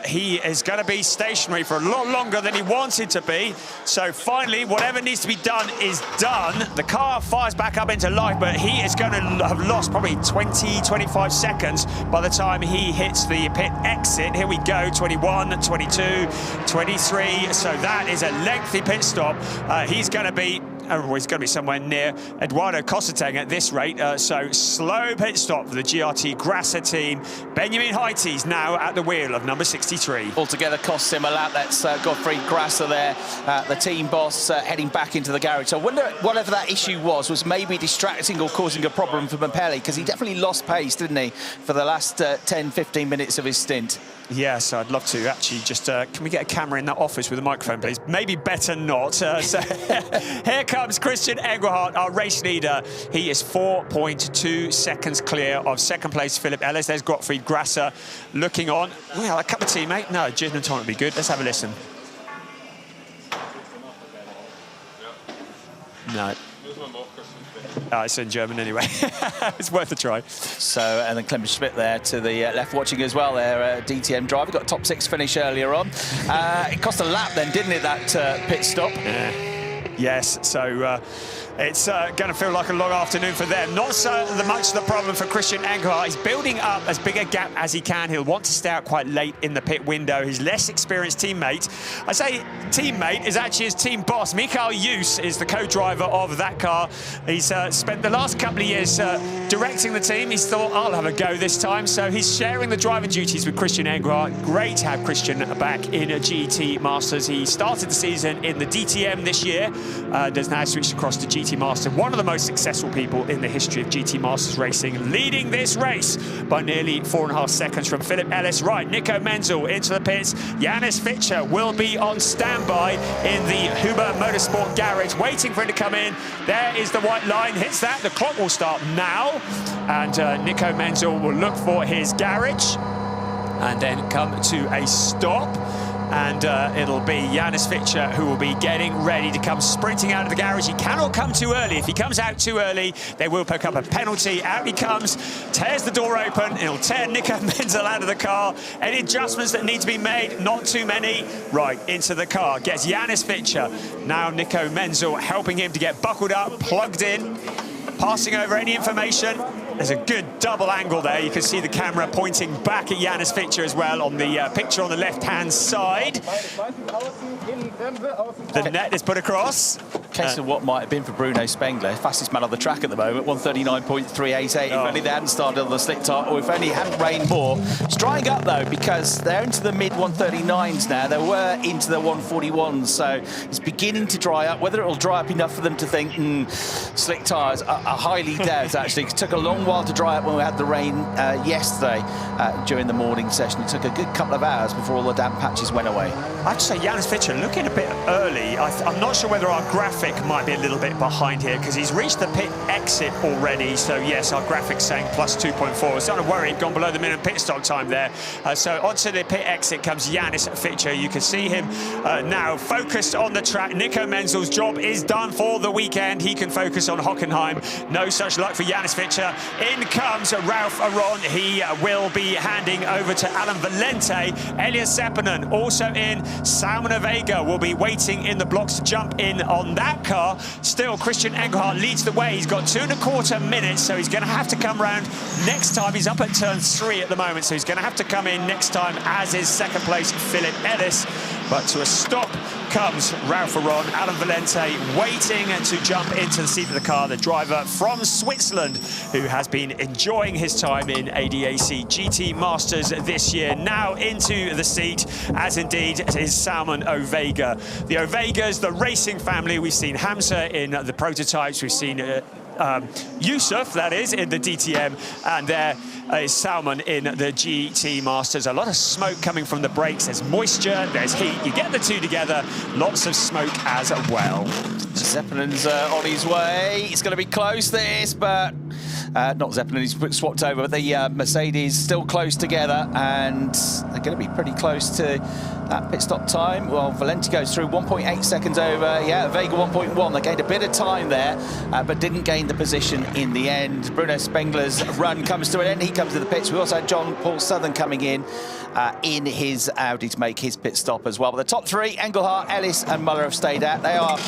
He is going to be stationary for a lot longer than he wanted to be. So finally, whatever needs to be done is done. The car fires back up into life, but he is going to have lost probably 20, 25 seconds by the time he hits the pit exit. Here we go, 21, 22, 23. So that is a lengthy pit stop. He's going to be... Oh, he's going to be somewhere near Eduardo Cosseteng at this rate. So slow pit stop for the GRT Grasser team. Benjamin Haiti's now at the wheel of number 63. Altogether costs him a lap. That's Godfrey Grasser there, the team boss, heading back into the garage. So I wonder whatever that issue was maybe distracting or causing a problem for Mapelli, because he definitely lost pace, didn't he, for the last 10, 15 minutes of his stint. Yes, I'd love to actually just, can we get a camera in that office with a microphone, please? Maybe better not. So here comes Christian Engelhardt, our race leader. He is 4.2 seconds clear of second place Philip Ellis. There's Gottfried Grasser looking on. Well, a cup of tea, mate? No, gin and tonic would be good. Let's have a listen. No. It's in German anyway. It's worth a try. So, and then Clement Schmidt there to the left watching as well there, DTM driver. Got a top 6 finish earlier on. It cost a lap then, didn't it, that pit stop? Yes, so it's going to feel like a long afternoon for them. Not so much the problem for Christian Engelhardt. He's building up as big a gap as he can. He'll want to stay out quite late in the pit window. His less experienced teammate, I say teammate, is actually his team boss. Mikael Jus is the co-driver of that car. He's spent the last couple of years directing the team. He's thought, I'll have a go this time. So he's sharing the driving duties with Christian Engelhardt. Great to have Christian back in a GT Masters. He started the season in the DTM this year. Has now switched across to GT Master, one of the most successful people in the history of GT Masters racing, leading this race by nearly 4.5 seconds from Philip Ellis. Right, Nico Menzel into the pits. Janis Fischer will be on standby in the Huber Motorsport garage, waiting for him to come in. There is the white line, hits that. The clock will start now, and Nico Menzel will look for his garage and then come to a stop. And it'll be Janis Fischer who will be getting ready to come sprinting out of the garage. He cannot come too early. If he comes out too early, they will pick up a penalty. Out he comes, tears the door open, and he'll tear Nico Menzel out of the car. Any adjustments that need to be made, not too many. Right, into the car, gets Janis Fischer. Now Nico Menzel helping him to get buckled up, plugged in, passing over any information. There's a good double angle there. You can see the camera pointing back at Janis Fischer as well on the picture on the left-hand side. The net is put across. Case of what might have been for Bruno Spengler, fastest man on the track at the moment, 139.388. If only they hadn't started on the slick tire, or if only it hadn't rained more. It's drying up though, because they're into the mid 139s now. They were into the 141s, so it's beginning to dry up. Whether it'll dry up enough for them to think slick tires, I highly doubt actually. It took a long while to dry up when we had the rain yesterday during the morning session. It took a good couple of hours before all the damp patches went away. I'd say Janis Fischer looking a bit early. I'm not sure whether our graphic might be a little bit behind here, because he's reached the pit exit already. So yes, our graphic's saying plus 2.4. It's not a worry, gone below the minimum pit stop time there. So onto the pit exit comes Janis Fischer. You can see him now focused on the track. Nico Menzel's job is done for the weekend. He can focus on Hockenheim. No such luck for Janis Fischer. In comes Ralph Aron. He will be handing over to Alan Valente. Elias Seppänen also in. Salman Vega will be waiting in the blocks to jump in on that car. Still, Christian Engelhardt leads the way. He's got 2.25 minutes, so he's going to have to come round next time. He's up at turn 3 at the moment, so he's going to have to come in next time, as is second place Philip Ellis. But to a stop comes Ralph Aron. Alan Valente waiting to jump into the seat of the car, the driver from Switzerland, who has been enjoying his time in ADAC GT Masters this year. Now into the seat, as indeed is Salman Ovega. The Ovegas, the racing family. We've seen Hamza in the prototypes. We've seen Yusuf, that is, in the DTM, and there is Salman in the GT Masters. A lot of smoke coming from the brakes. There's moisture, there's heat. You get the two together, lots of smoke as well. Zepplin's on his way. It's going to be close, this, but not Zeppelin, he's swapped over, but the Mercedes still close together, and they're going to be pretty close to that pit stop time. Well, Valente goes through 1.8 seconds over. Yeah, Vega 1.1. They gained a bit of time there, but didn't gain the position in the end. Bruno Spengler's run comes to an end. He comes to the pits. We also had John Paul Southern coming in his Audi to make his pit stop as well. But the top three, Engelhardt, Ellis and Muller, have stayed out. They are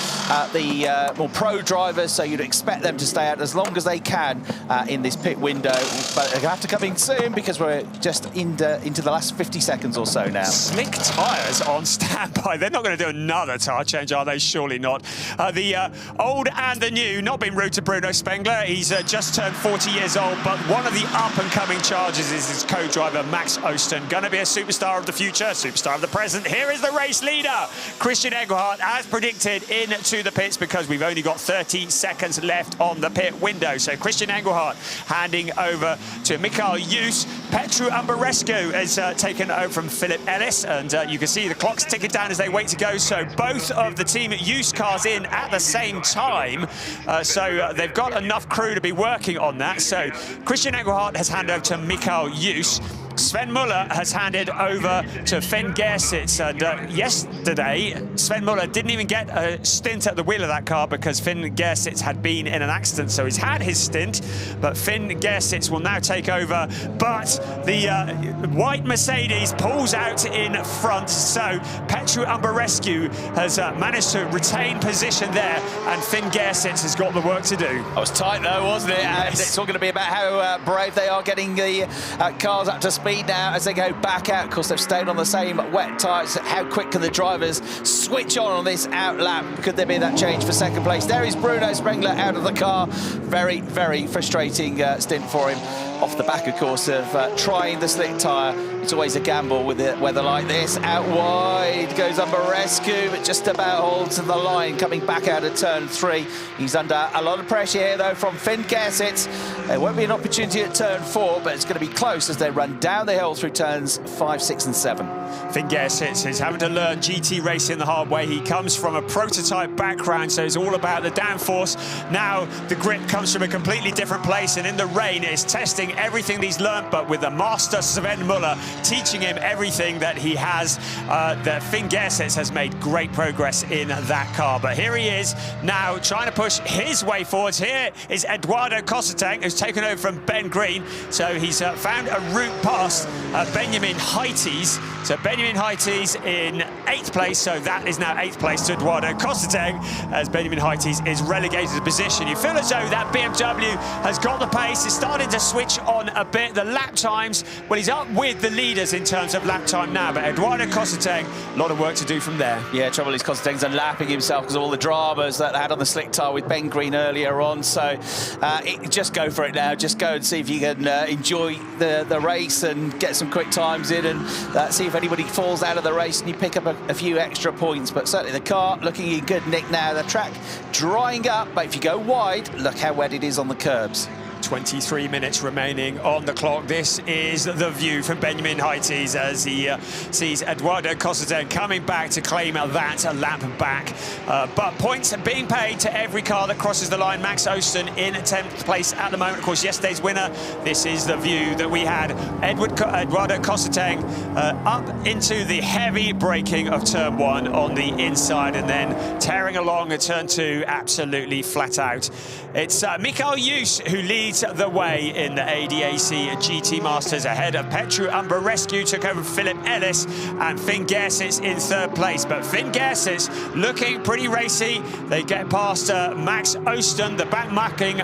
the more pro drivers, so you'd expect them to stay out as long as they can in this pit window. But they're going to have to come in soon, because we're just into the last 50 seconds or so now. Slick tyres on standby. They're not going to do another tyre change, are they? Surely not. The old and the new, not being rude to Bruno Spengler. He's just turned 40 years old, but one of the up-and-coming charges is his co-driver, Max Osten. Going to be a superstar of the future, superstar of the present. Here is the race leader, Christian Engelhardt, as predicted, into the pits, because we've only got 30 seconds left on the pit window. So Christian Engelhardt handing over to Mikael Jus. Petru Umbarescu is taken over from Philip Ellis, and you can see the clocks ticking down as they wait to go. So both of the team Jus cars in at the same time, so they've got enough crew to be working on that. So Christian Engelhardt has handed over to Mikael Jus. Sven Muller has handed over to Finn Gersitz, and yesterday Sven Muller didn't even get a stint at the wheel of that car, because Finn Gersitz had been in an accident, so he's had his stint. But Finn Gersitz will now take over, but the white Mercedes pulls out in front, so Petru Umbarescu has managed to retain position there, and Finn Gersitz has got the work to do. That was tight though, wasn't it? Yes. And it's all going to be about how brave they are getting the cars up to speed now as they go back out. Of course, they've stayed on the same wet tyres. How quick can the drivers switch on this out lap? Could there be that change for second place? There is Bruno Spengler out of the car. Very, very frustrating stint for him. Off the back, of course, of trying the slick tyre. It's always a gamble with the weather like this. Out wide goes Umbarescu, but just about holds the line, coming back out of turn 3. He's under a lot of pressure here, though, from Finn Gersitz. There won't be an opportunity at turn 4, but it's going to be close as they run down the hill through turns 5, 6 and 7. Finn Gersitz is having to learn GT racing the hard way. He comes from a prototype background, so it's all about the downforce. Now the grip comes from a completely different place, and in the rain it's testing everything he's learnt, but with the master Sven Muller teaching him everything that he has. That Finn Gersitz has made great progress in that car. But here he is now trying to push his way forwards. Here is Eduardo Cossetang, who's taken over from Ben Green. So he's found a route past Benjamin Heites. So Benjamin Heites in 8th place, so that is now 8th place to Eduardo Cosseteng, as Benjamin Heites is relegated to position. You feel as though that BMW has got the pace, it's starting to switch on a bit. The lap times, well, he's up with the leaders in terms of lap time now, but Eduardo Cosseteng, a lot of work to do from there. Yeah, trouble is Cosseteng's unlapping himself because of all the dramas that they had on the slick tyre with Ben Green earlier on. So just go for it now. Just go and see if you can enjoy the race and get some quick times in, and see if anybody falls out of the race and you pick up a few extra points. But certainly the car looking in good nick now. The track drying up, but if you go wide, look how wet it is on the curbs. 23 minutes remaining on the clock. This is the view from Benjamin Heites as he sees Eduardo Cosseteng coming back to claim that lap back. But points are being paid to every car that crosses the line. Max Osten in 10th place at the moment. Of course, yesterday's winner. This is the view that we had. Eduardo Cosseteng up into the heavy braking of turn 1 on the inside, and then tearing along at turn 2, absolutely flat out. It's Mikael Jus who leads the way in the ADAC GT Masters ahead of Petru Umbrarescu, took over Philip Ellis, and Finn Gersitz in 3rd place. But Finn Gersitz looking pretty racy. They get past Max Osten, the back marking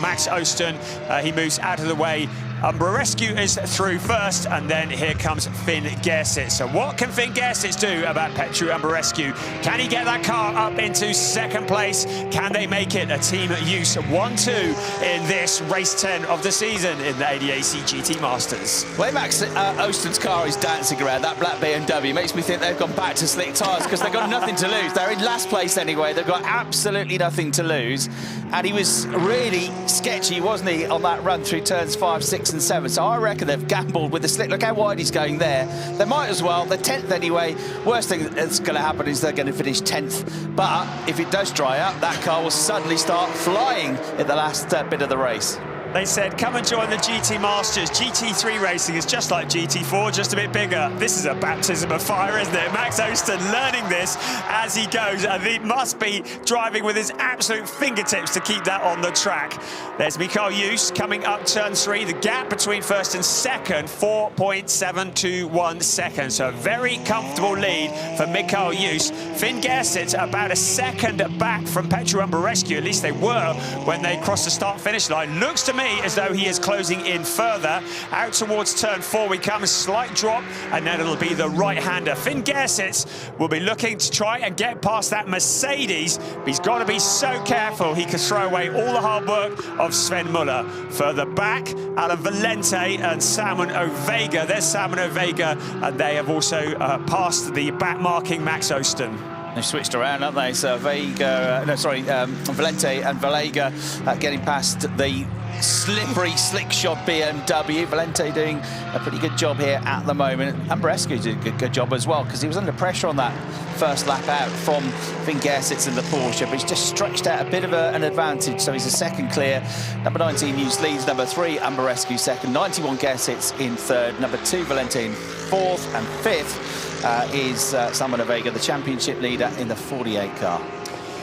Max Osten. He moves out of the way. Umbrarescu is through first, and then here comes Finn Gersitz. So what can Finn Gersitz do about Petru Umbrarescu? Can he get that car up into 2nd place? Can they make it a Team Use 1-2 in this race 10 of the season in the ADAC GT Masters? The way Max Osten's car is dancing around, that black BMW, makes me think they've gone back to slick tyres because they've got nothing to lose. They're in last place anyway. They've got absolutely nothing to lose. And he was really sketchy, wasn't he, on that run through turns 5, 6 and 7. So I reckon they've gambled with the slick. Look how wide he's going there. They might as well. They're 10th anyway. Worst thing that's going to happen is they're going to finish 10th. But if it does dry up, that car will suddenly start flying in the last bit of the race. They said, come and join the GT Masters. GT3 racing is just like GT4, just a bit bigger. This is a baptism of fire, isn't it? Max Osten learning this as he goes, and he must be driving with his absolute fingertips to keep that on the track. There's Mikael Jus coming up turn 3. The gap between 1st and 2nd, 4.721 seconds. So a very comfortable lead for Mikael Jus. Finn Gersitz about a 2nd back from Petru Umbrarescu. At least they were when they crossed the start-finish line. Looks to me as though he is closing in further. Out towards turn 4 we come, a slight drop, and then it'll be the right-hander. Finn Gersitz will be looking to try and get past that Mercedes, but he's got to be so careful he could throw away all the hard work of Sven Muller. Further back, Alan Valente and Salmon Ovega. There's Salmon Ovega, and they have also passed the back-marking Max Osten. They've switched around, haven't they? So Valente and Valega getting past the slippery, slick-shod BMW. Valente doing a pretty good job here at the moment. Umbrarescu did a good job as well, because he was under pressure on that first lap out from Finn Gersitz in the Porsche, but he's just stretched out a bit of an advantage, so he's a 2nd clear. Number 19 Jus leads, number 3 Umbrarescu 2nd, 91 Gersitz in 3rd, number 2 Valente in 4th, and 5th is Salmon Ovega, the championship leader in the 48 car.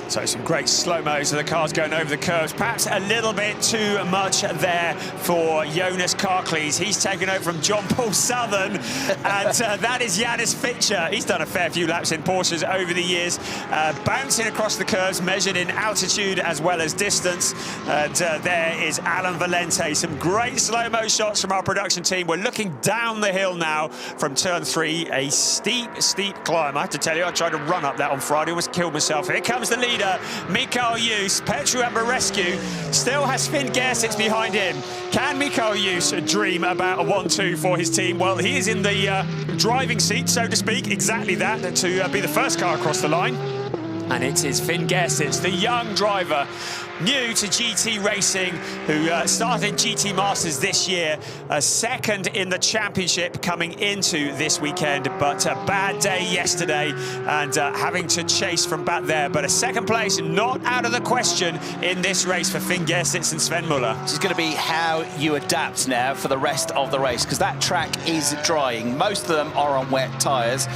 So some great slow-mos of the cars going over the curves. Perhaps a little bit too much there for Jonas Karklees. He's taken over from John Paul Southern, and that is Janis Fischer. He's done a fair few laps in Porsches over the years, bouncing across the curves, measured in altitude as well as distance. And there is Alan Valente. Some great slow-mo shots from our production team. We're looking down the hill now from turn 3, a steep, steep climb. I have to tell you, I tried to run up that on Friday, almost killed myself. Here comes the lead. Mikael Jus. Petru Umbrarescu still has Finn Gersitz behind him. Can Mikael Jus dream about a 1-2 for his team? Well, he is in the driving seat, so to speak, exactly that, to be the first car across the line. And it is Finn Gersitz, the young driver, new to GT racing, who started GT Masters this year, 2nd in the championship coming into this weekend, but a bad day yesterday and having to chase from back there. But a 2nd place not out of the question in this race for Finn Gersitz and Sven Muller. This is going to be how you adapt now for the rest of the race, because that track is drying. Most of them are on wet tyres.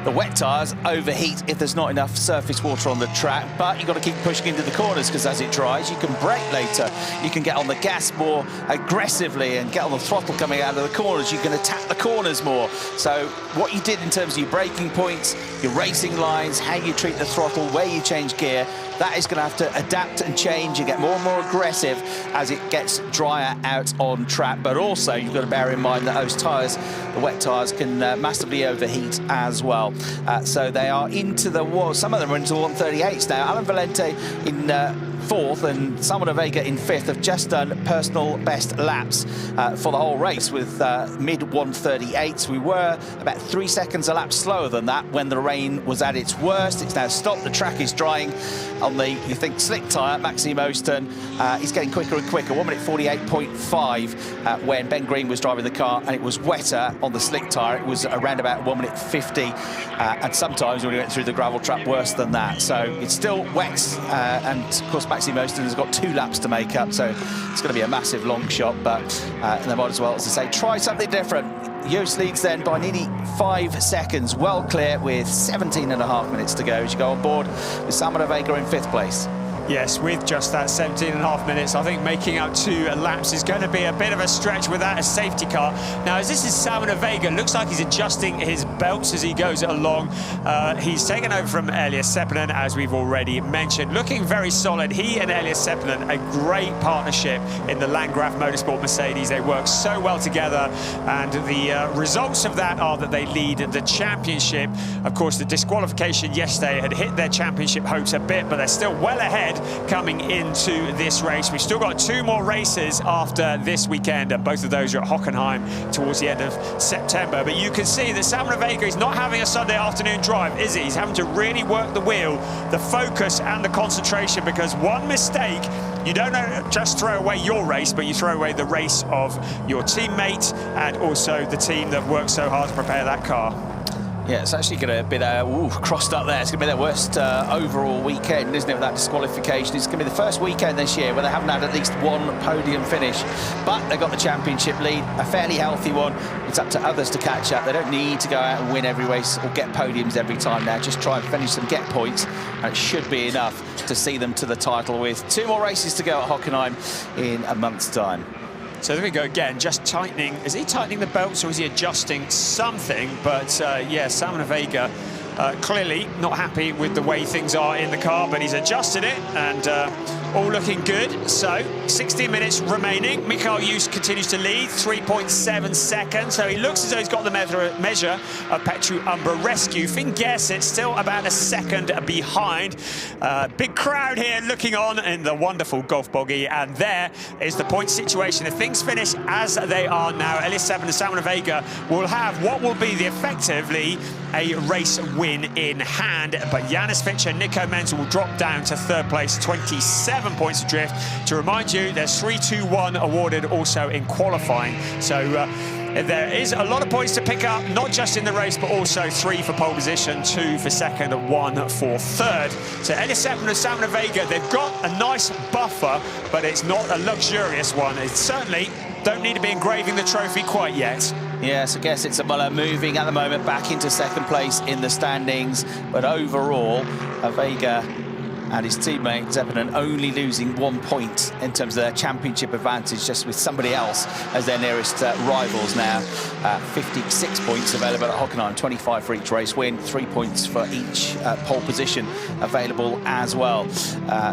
The wet tyres overheat if there's not enough surface water on the track, but you've got to keep pushing into the corners, because as it dries, dries, you can brake later. You can get on the gas more aggressively and get on the throttle coming out of the corners. You can attack the corners more. So what you did in terms of your braking points, your racing lines, how you treat the throttle, where you change gear, that is going to have to adapt and change and get more and more aggressive as it gets drier out on track. But also, you've got to bear in mind that those tyres, the wet tyres, can massively overheat as well. So they are into the wall. Some of them are into the 138s now. Alan Valente in fourth and Samuel Vega in fifth have just done personal best laps for the whole race with mid 138s. We were about 3 seconds a lap slower than that when the rain was at its worst. It's now stopped. The track is drying on the, you think, slick tyre. Maxime Osten is getting quicker and quicker. 1 minute 48.5 when Ben Green was driving the car, and it was wetter on the slick tyre. It was around about 1 minute 50, and sometimes when we went through the gravel trap, worse than that. So it's still wet, and of course Maxime Osten has got 2 laps to make up, so it's going to be a massive long shot, but they might as well, as I say, try something different. Joost leads then by nearly 5 seconds, well clear with 17.5 minutes to go as you go on board with Samuel Vega in 5th place. Yes, with just that 17.5 minutes, I think making up 2 laps is going to be a bit of a stretch without a safety car. Now, as this is Samuel Vega, looks like he's adjusting his belts as he goes along. He's taken over from Elias Seppänen, as we've already mentioned. Looking very solid. He and Elias Seppänen, a great partnership in the Landgraf Motorsport Mercedes. They work so well together, and the results of that are that they lead the championship. Of course, the disqualification yesterday had hit their championship hopes a bit, but they're still well ahead coming into this race. We've still got 2 more races after this weekend, and both of those are at Hockenheim towards the end of September. But you can see that Samuel Vega is not having a Sunday afternoon drive, is he? He's having to really work the wheel, the focus and the concentration, because one mistake, you don't just throw away your race, but you throw away the race of your teammate and also the team that worked so hard to prepare that car. Yeah, it's actually going to be crossed up there. It's going to be their worst overall weekend, isn't it, with that disqualification? It's going to be the first weekend this year where they haven't had at least 1 podium finish. But they got the championship lead, a fairly healthy one. It's up to others to catch up. They don't need to go out and win every race or get podiums every time now. Just try and finish and get points, and it should be enough to see them to the title with 2 more races to go at Hockenheim in a month's time. So there we go again, just tightening. Is he tightening the belts or is he adjusting something? But yeah, Samuel Vega clearly not happy with the way things are in the car, but he's adjusted it, and all looking good. So 16 minutes remaining. Michael Joost continues to lead, 3.7 seconds. So he looks as though he's got the measure of Petru Umbrarescu. Finn Gersit still about a second behind. Big crowd here looking on in the wonderful Golf Boggy, and there is the point situation. If things finish as they are now, Elias Seppänen and Samuel Vega will have what will be effectively a race win in hand, but Janis Fischer and Nico Menzel will drop down to 3rd place, 27 points adrift. To remind you, there's 3-2-1 awarded also in qualifying. So there is a lot of points to pick up, not just in the race, but also 3 for pole position, 2 for second, 1 for third. So Elias Seppänen and Samuel Vega, they've got a nice buffer, but it's not a luxurious one. It certainly don't need to be engraving the trophy quite yet. Yes, I guess it's a Muller moving at the moment back into 2nd place in the standings, but overall, Vega and his teammate Seppänen only losing 1 point in terms of their championship advantage, just with somebody else as their nearest rivals now. 56 points available at Hockenheim, 25 for each race win, 3 points for each pole position available as well.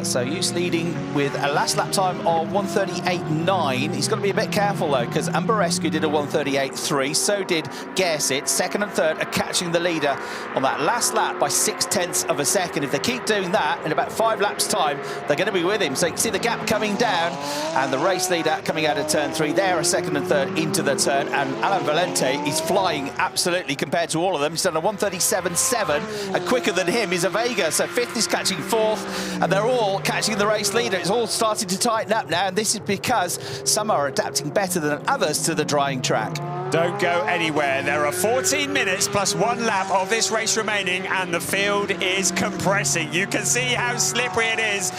So Joost leading with a last lap time of 1:38.9. He's got to be a bit careful though, because Umbrarescu did a 1:38.3, so did Gersit. 2nd and 3rd are catching the leader on that last lap by 0.6 of a second. If they keep doing that, in about 5 laps time, they're going to be with him. So you can see the gap coming down, and the race leader coming out of turn 3 there, a 2nd and 3rd into the turn, and Alan Valente is flying absolutely compared to all of them. He's done a 1:37.7, and quicker than him is a Vega. So 5th is catching 4th, and they're all catching the race leader. It's all starting to tighten up now, and this is because some are adapting better than others to the drying track. Don't go anywhere. There are 14 minutes plus 1 lap of this race remaining, and the field is compressing. You can see how slippery it is.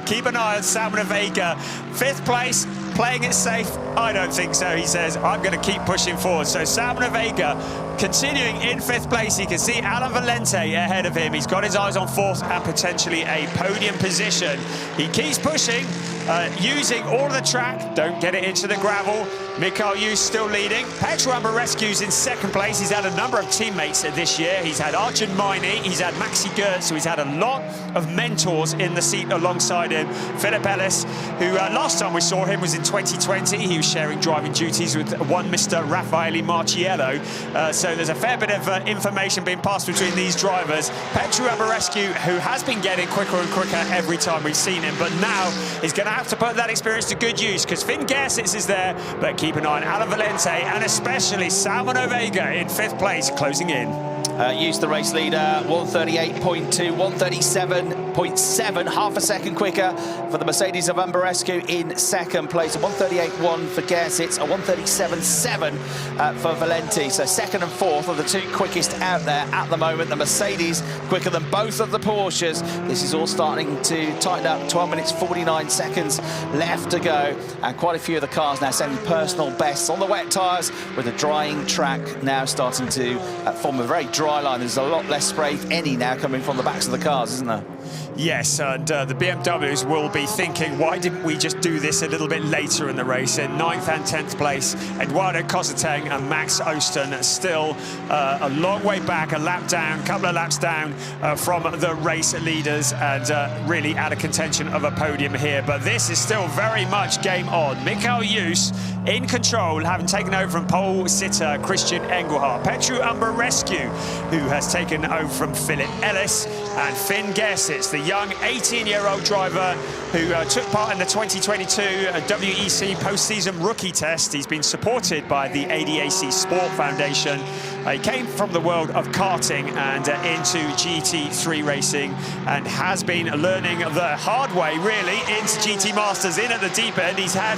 Keep an eye on Samuel Vega. 5th place, playing it safe? I don't think so, he says. I'm going to keep pushing forward. So Salmon Vega continuing in 5th place. You can see Alan Valente ahead of him. He's got his eyes on 4th and potentially a podium position. He keeps pushing, using all of the track. Don't get it into the gravel. Mikhail Yus still leading. Petru Ambarescu's in 2nd place. He's had a number of teammates this year. He's had Arjun Maini, he's had Maxi Gertz, so he's had a lot of mentors in the seat alongside him. Philip Ellis, who last time we saw him was in 2020. He was sharing driving duties with one Mr. Raffaele Marciello. So there's a fair bit of information being passed between these drivers. Petru Ambarescu, who has been getting quicker and quicker every time we've seen him, but now he's going to have to put that experience to good use, because Finn Gersitz is there, but keep an eye on Alan Valente and especially Salmon Vega in 5th place, closing in. Used the race leader, 138.2, 137.7, half a second quicker for the Mercedes of Ambarescu in 2nd place, a 138.1 for Gersitz, a 137.7 for Valente. So 2nd and 4th are the 2 quickest out there at the moment. The Mercedes quicker than both of the Porsches. This is all starting to tighten up. 12 minutes 49 seconds left to go, and quite a few of the cars now setting personal bests on the wet tyres, with the drying track now starting to form a very dry line. There's a lot less spray, if any, now coming from the backs of the cars, isn't there? Yes, and the BMWs will be thinking, why didn't we just do this a little bit later in the race? In 9th and 10th place, Eduardo Cosateng and Max Osten still a long way back, a lap down, couple of laps down from the race leaders, and really out of contention of a podium here. But this is still very much game on. Mikhail Yus in control, having taken over from pole sitter Christian Engelhardt. Petru Ambarescu, who has taken over from Philip Ellis, and Finn Gersitz, the young 18-year-old driver who took part in the 2022 WEC postseason rookie test. He's been supported by the ADAC Sport Foundation. He came from the world of karting and into GT3 racing, and has been learning the hard way, really, into GT Masters, in at the deep end. He's had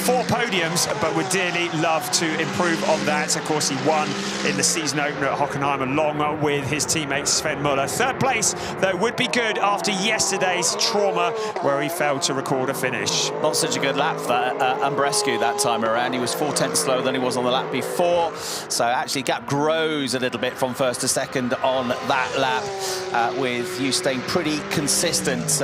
4 podiums, but would dearly love to improve on that. Of course, he won in the season opener at Hockenheim along with his teammate Sven Muller. 3rd place, though, would be good after yesterday's trauma, where he failed to record a finish. Not such a good lap for Ambarescu that time around. He was 4 tenths slower than he was on the lap before, so actually gap grows a little bit from 1st to 2nd on that lap, with you staying pretty consistent.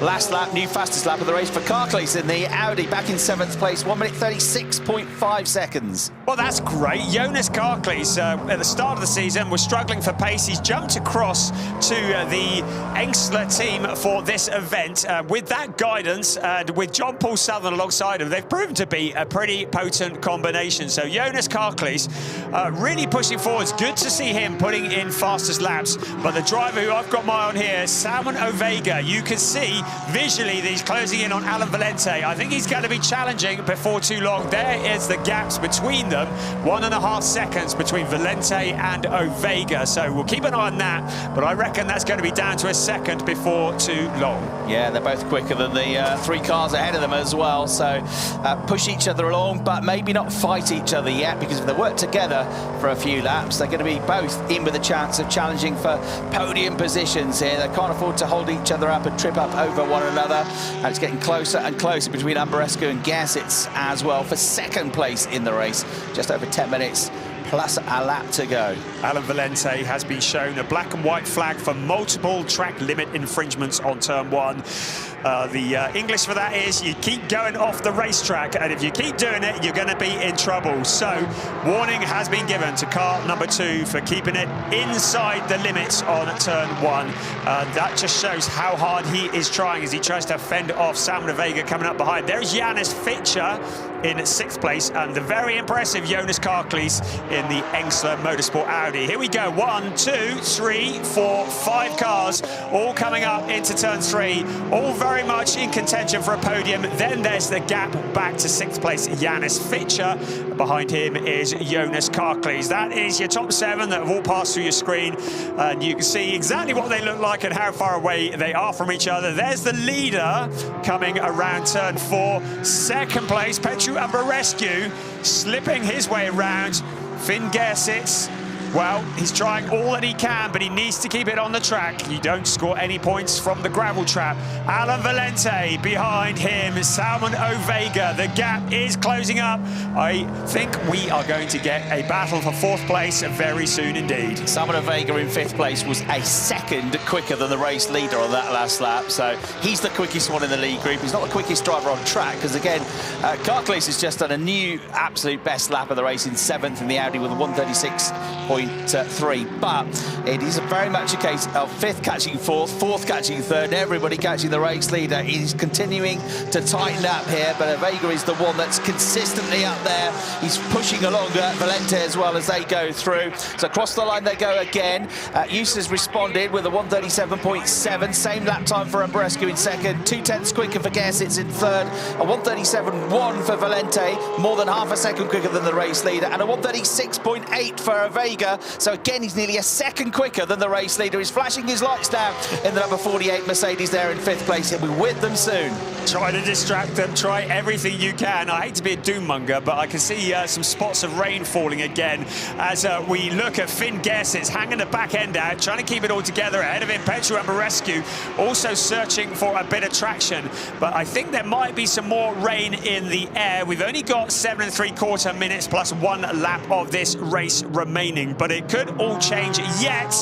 Last lap, new fastest lap of the race for Carclays in the Audi, back in 7th place, 1 minute 36.5 seconds. Well, that's great. Jonas Carclays, at the start of the season, was struggling for pace. He's jumped across to the Engsler team for this event. With that guidance, and with John Paul Southern alongside him, they've proven to be a pretty potent combination. So Jonas Carclays really pushing forwards. Good to see him putting in fastest laps. But the driver who I've got my eye on here, Salmon Vega, you can see visually that he's closing in on Alan Valente. I think he's going to be challenging before too long. There is the gaps between them, 1.5 seconds between Valente and Vega. So we'll keep an eye on that, but I reckon that's going to be down to a second before too long. Yeah, they're both quicker than the 3 cars ahead of them as well, so push each other along, but maybe not fight each other yet, because if they work together for a few laps, they're going to be both in with a chance of challenging for podium positions here. They can't afford to hold each other up and trip up over one another, and it's getting closer and closer between Ambarescu and Gersitz as well for 2nd place in the race, just over 10 minutes plus a lap to go. Alan Valente has been shown a black and white flag for multiple track limit infringements on turn 1. The English for that is you keep going off the racetrack, and if you keep doing it, you're going to be in trouble. So warning has been given to car number 2 for keeping it inside the limits on turn 1. That just shows how hard he is trying as he tries to fend off Salmon Vega coming up behind. There's Janis Fitcher in 6th place, and the very impressive Jonas Carclays in the Engsler Motorsport Audi. Here we go, 1, 2, 3, 4, 5 cars, all coming up into turn 3, all very much in contention for a podium. Then there's the gap back to 6th place, Janis Fitcher. Behind him is Jonas Carclays. That is your top 7 that have all passed through your screen, and you can see exactly what they look like and how far away they are from each other. There's the leader coming around turn 4. 2nd place, Petru Ambarescu, slipping his way around. Finn Gersitz Well, he's trying all that he can, but he needs to keep it on the track. You don't score any points from the gravel trap. Alan Valente behind him, Salmon Ovega. The gap is closing up. I think we are going to get a battle for 4th place very soon indeed. Salmon Ovega in 5th place was a second quicker than the race leader on that last lap, so he's the quickest one in the lead group. He's not the quickest driver on track, because again, Carclays has just done a new absolute best lap of the race in 7th in the Audi with a 136.3, but it is very much a case of 5th catching 4th, 4th catching 3rd, and everybody catching the race leader. He's continuing to tighten up here, but Ovega is the one that's consistently up there. He's pushing along Valente as well as they go through. So across the line they go again. Use has responded with a 137.7, same lap time for Ambrescu in 2nd, 2/10 quicker for Gersitz in 3rd, a 137.1 for Valente, more than half a second quicker than the race leader, and a 136.8 for Ovega. So again, he's nearly a second quicker than the race leader. He's flashing his lights down in the number 48 Mercedes there in 5th place. He'll be with them soon. Try to distract them, try everything you can. I hate to be a doom-monger, but I can see some spots of rain falling again as we look at Finn Gersitz hanging the back end out, trying to keep it all together. Ahead of him, Petru Ambarescu also searching for a bit of traction, but I think there might be some more rain in the air. We've only got 7 3/4 minutes plus 1 lap of this race remaining, but it could all change yet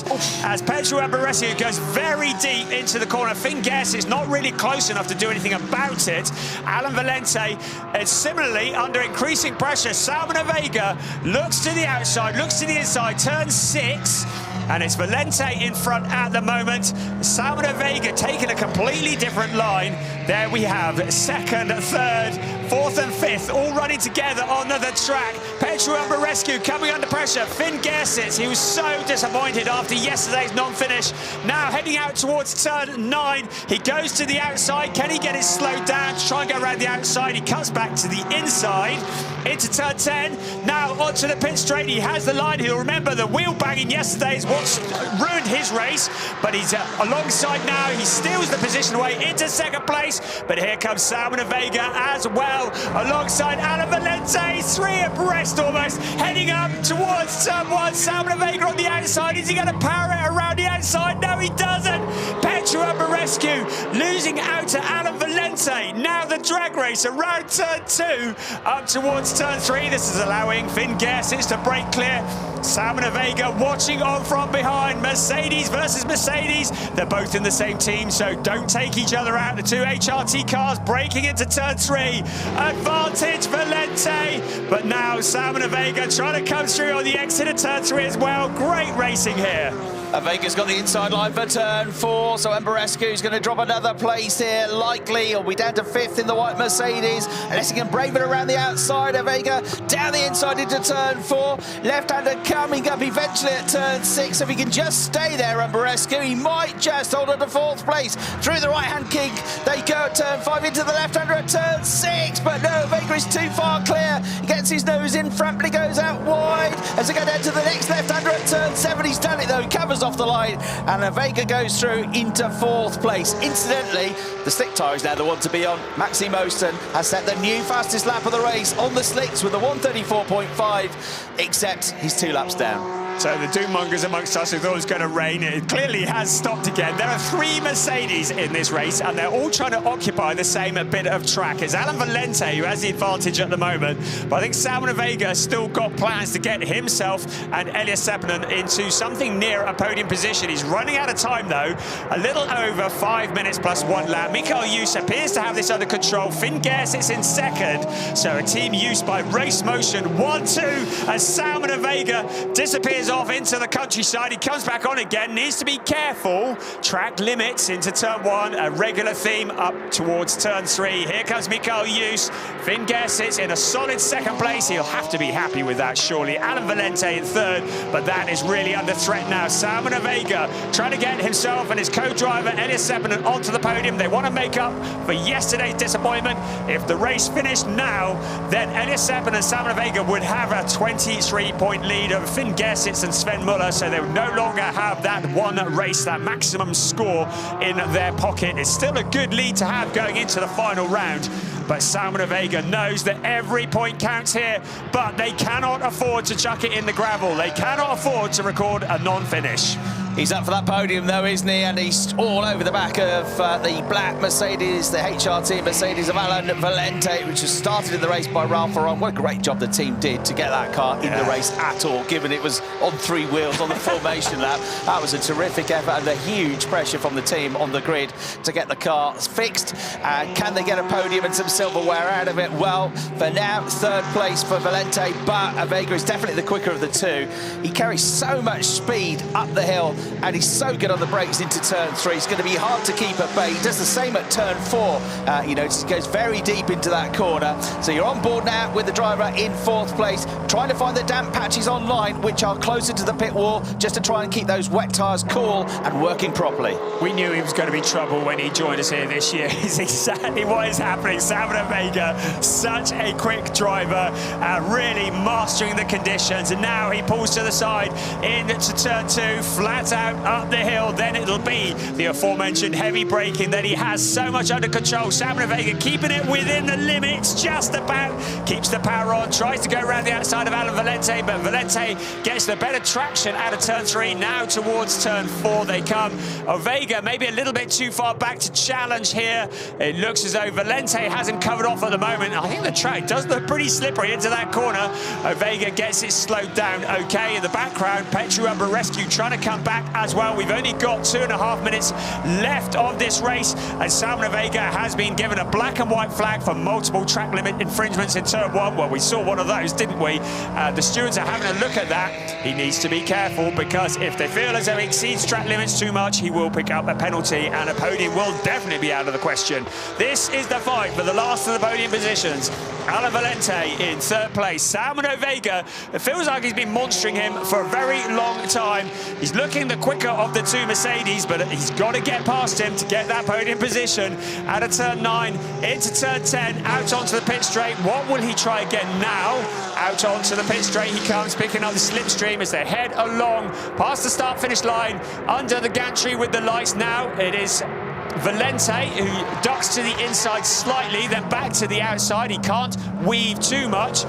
as Petru Ambarescu goes very deep into the corner. Finn Gersitz not really close enough to do anything about it. Alan Valente is similarly under increasing pressure. Salmon Ovega looks to the outside, looks to the inside, turns 6. And it's Valente in front at the moment. Salmon Ovega taking a completely different line. There we have 2nd, 3rd, 4th and 5th all running together on the track. Petru Ambarescu coming under pressure. Finn Gersitz, he was so disappointed after yesterday's non-finish. Now heading out towards turn 9. He goes to the outside. Can he get it slowed down to try and go around the outside? He cuts back to the inside into turn 10. Now onto the pit straight. He has the line. He'll remember the wheel banging yesterday is what's ruined his race, but he's alongside now. He steals the position away into 2nd place, but here comes Salmon Ovega as well alongside Alan Valente, 3 abreast almost, heading up towards turn 1. Salmon Ovega on the outside. Is he going to power it around the outside? No, he doesn't. Petru Ambarescu losing out to Alan Valente. Now the drag race around turn 2 up towards turn 3. This is allowing Finn Gersitz to break clear. Salmon Ovega watching on from behind. Mercedes versus Mercedes. They're both in the same team, so don't take each other out. The 2 HRT cars breaking into turn 3. Advantage Valente, but now Salmon Ovega trying to come through on the exit of turn 3 as well. Great racing here. Vega's got the inside line for turn 4, so Ambarescu's going to drop another place here, likely. He'll be down to 5th in the white Mercedes, unless he can brave it around the outside. Vega down the inside into turn 4. Left-hander coming up eventually at turn 6. If he can just stay there, Ambarescu, he might just hold on to 4th place. Through the right-hand kink, they go at turn 5 into the left-hander at turn 6, but no, Vega is too far clear. He gets his nose in front, but he goes out wide. As they go down to the next left-hander at turn 7, he's done it though, he covers off the line, and Vega goes through into 4th place. Incidentally, the slick tyre is now the one to be on. Maxime Osten has set the new fastest lap of the race on the slicks with a 134.5, except he's 2 laps down. So the doommongers amongst us who thought it was going to rain, it clearly has stopped again. There are 3 Mercedes in this race, and they're all trying to occupy the same bit of track. It's Alan Valente who has the advantage at the moment, but I think Salmon Ovega has still got plans to get himself and Elias Seppänen into something near a podium position. He's running out of time though, a little over 5 minutes plus 1 lap. Mikael Use appears to have this under control. Finn Gersitz in 2nd, so a team used by Race Motion 1-2 as Salmon Ovega disappears off into the countryside. He comes back on again, needs to be careful. Track limits into turn 1, a regular theme up towards turn 3. Here comes Mikael Use. Finn Gersitz in a solid 2nd place. He'll have to be happy with that, surely. Alan Valente in 3rd, but that is really under threat now. Salmon Ovega trying to get himself and his co-driver Elias Seppänen onto the podium. They want to make up for yesterday's disappointment. If the race finished now, then Elias Seppänen and Salmon Ovega would have a 23-point lead over Finn Gersitz and Sven Muller, so they would no longer have that one race, that maximum score in their pocket. It's still a good lead to have going into the final round, but Salmon Vega knows that every point counts here, but they cannot afford to chuck it in the gravel. They cannot afford to record a non-finish. He's up for that podium, though, isn't he? And he's all over the back of the black Mercedes, the HRT Mercedes of Alan Valente, which was started in the race by Ralph Ferron. What a great job the team did to get that car in the race at all, given it was on 3 wheels on the formation lap. That was a terrific effort, and the huge pressure from the team on the grid to get the car fixed. Can they get a podium and some silverware out of it? Well, for now, 3rd place for Valente, but Vega is definitely the quicker of the two. He carries so much speed up the hill, and he's so good on the brakes into turn 3. It's going to be hard to keep at bay. He does the same at turn 4. You know, he goes very deep into that corner. So you're on board now with the driver in 4th place, trying to find the damp patches on line, which are closer to the pit wall, just to try and keep those wet tyres cool and working properly. We knew he was going to be trouble when he joined us here this year. It's exactly what is happening. Salmon Vega, such a quick driver, really mastering the conditions. And now he pulls to the side into turn 2, flat out up the hill. Then it'll be the aforementioned heavy braking that he has so much under control. Salmon Vega keeping it within the limits, just about. Keeps the power on, tries to go around the outside of Alan Valente, but Valente gets the better traction out of turn 3. Now towards turn 4 they come. Vega maybe a little bit too far back to challenge here. It looks as though Valente hasn't covered off at the moment. I think the track does look pretty slippery into that corner. Vega gets it slowed down okay. In the background, Petru Umbra Rescue trying to come back as well. We've only got 2.5 minutes left of this race, and Salmon Vega has been given a black and white flag for multiple track limit infringements in turn 1. Well, we saw one of those, didn't we? The stewards are having a look at that. He needs to be careful, because if they feel as though he exceeds track limits too much, he will pick up a penalty, and a podium will definitely be out of the question. This is the fight for the last of the podium positions. Alan Valente in 3rd place. Salmon Vega, it feels like he's been monstering him for a very long time. He's looking the quicker of the 2 Mercedes, but he's got to get past him to get that podium position. Out of turn 9, into turn 10, out onto the pit straight. What will he try again now? Out onto the pit straight he comes, picking up the slipstream as they head along past the start-finish line, under the gantry with the lights. Now it is Valente, who ducks to the inside slightly, then back to the outside. He can't weave too much.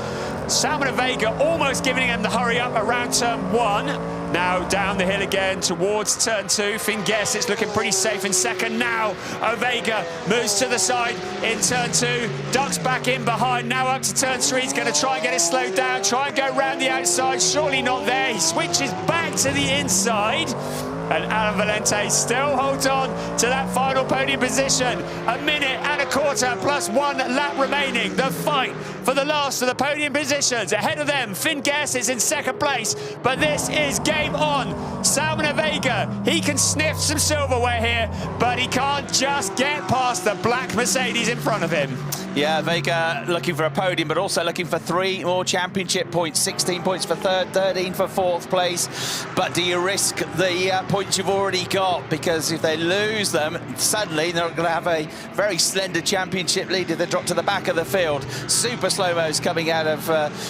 Salmon Vega almost giving him the hurry up around turn 1. Now down the hill again towards turn 2. Finn Guess, it's looking pretty safe in 2nd. Now Vega moves to the side in turn 2, ducks back in behind. Now up to turn 3. He's going to try and get it slowed down, try and go round the outside. Surely not there. He switches back to the inside. And Alan Valente still holds on to that final podium position. 1.25 minutes plus 1 lap remaining. The fight for the last of the podium positions. Ahead of them, Finn Guess is in 2nd place. But this is game on. Salmon Vega, he can sniff some silverware here, but he can't just get past the black Mercedes in front of him. Yeah, Vega looking for a podium, but also looking for 3 more championship points. 16 points for 3rd, 13 for 4th place. But do you risk the points you've already got? Because if they lose them, suddenly they're going to have a very slender championship lead if they drop to the back of the field. Super slow-mos coming out of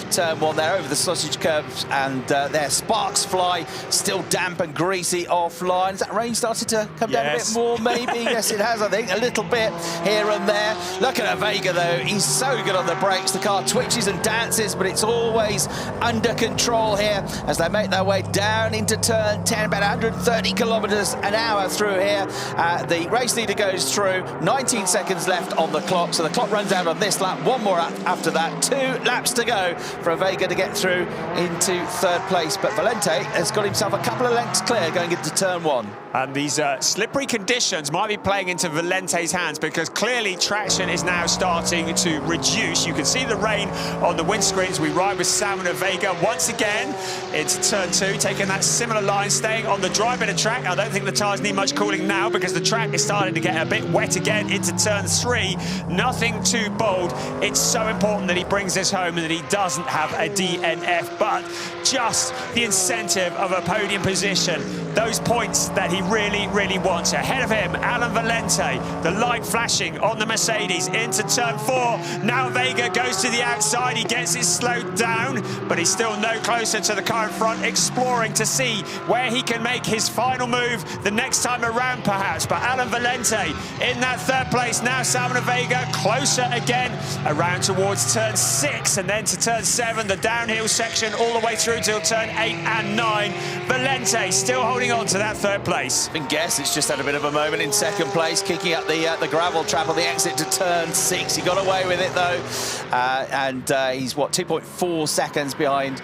turn 1 there over the sausage curves, and their sparks fly, still damp and greasy offline. Has that rain started to come down a bit more, maybe? Yes, it has, I think. A little bit here and there. Looking at Vega, though, he's so good on the brakes. The car twitches and dances, but it's always under control here as they make their way down into turn 10, about 130 kilometers an hour through here. The race leader goes through, 19 seconds left on the clock, so the clock runs out on this lap. 1 more after that, 2 laps to go for Vega to get through into 3rd place. But Valente has got himself a couple of lengths clear going into turn 1. And these slippery conditions might be playing into Valente's hands, because clearly traction is now starting to reduce. You can see the rain on the windscreens. We ride with Salmon Vega once again into turn 2, taking that similar line, staying on the dry bit of track. I don't think the tyres need much cooling now, because the track is starting to get a bit wet again into turn 3. Nothing too bold. It's so important important that he brings this home and that he doesn't have a DNF, but just the incentive of a podium position, those points that he really, really wants. Ahead of him, Alan Valente, the light flashing on the Mercedes into turn 4. Now Vega goes to the outside, he gets it slowed down, but he's still no closer to the car in front, exploring to see where he can make his final move the next time around perhaps. But Alan Valente in that 3rd place. Now Salvador Vega closer again around towards turn 6 and then to turn 7, the downhill section all the way through till turn 8 and 9. Valente still holding on to that 3rd place. I guess it's just had a bit of a moment in 2nd place, kicking up the gravel trap on the exit to turn 6. He got away with it though, and he's what, 2.4 seconds behind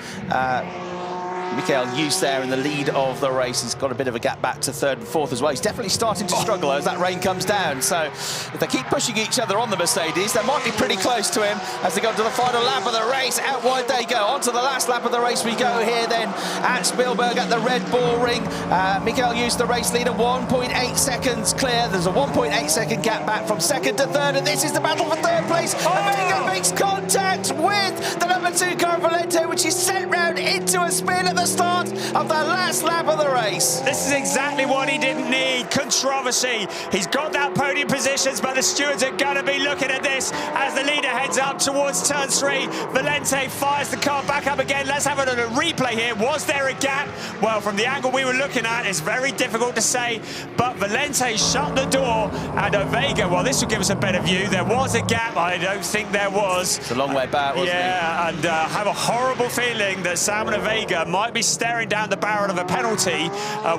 Michael Hughes there in the lead of the race. He's got a bit of a gap back to 3rd and 4th as well. He's definitely starting to struggle as that rain comes down. So if they keep pushing each other on the Mercedes, they might be pretty close to him as they go to the final lap of the race. Out wide they go. On to the last lap of the race we go here then at Spielberg at the Red Bull Ring. Michael Hughes, the race leader, 1.8 seconds clear. There's a 1.8 second gap back from 2nd to 3rd, and this is the battle for 3rd place. Vega makes contact with the number 2 car, Valente, which is sent round into a spin at the start of the last lap of the race. This is exactly what he didn't need. Controversy. He's got that podium positions, but the stewards are going to be looking at this as the leader heads up towards turn 3. Valente fires the car back up again. Let's have a replay here. Was there a gap? Well, from the angle we were looking at, it's very difficult to say, but Valente shut the door, and Vega, well, this will give us a better view. There was a gap. I don't think there was. It's a long way back, wasn't it? Yeah, and I have a horrible feeling that Salvador Vega might be staring down the barrel of a penalty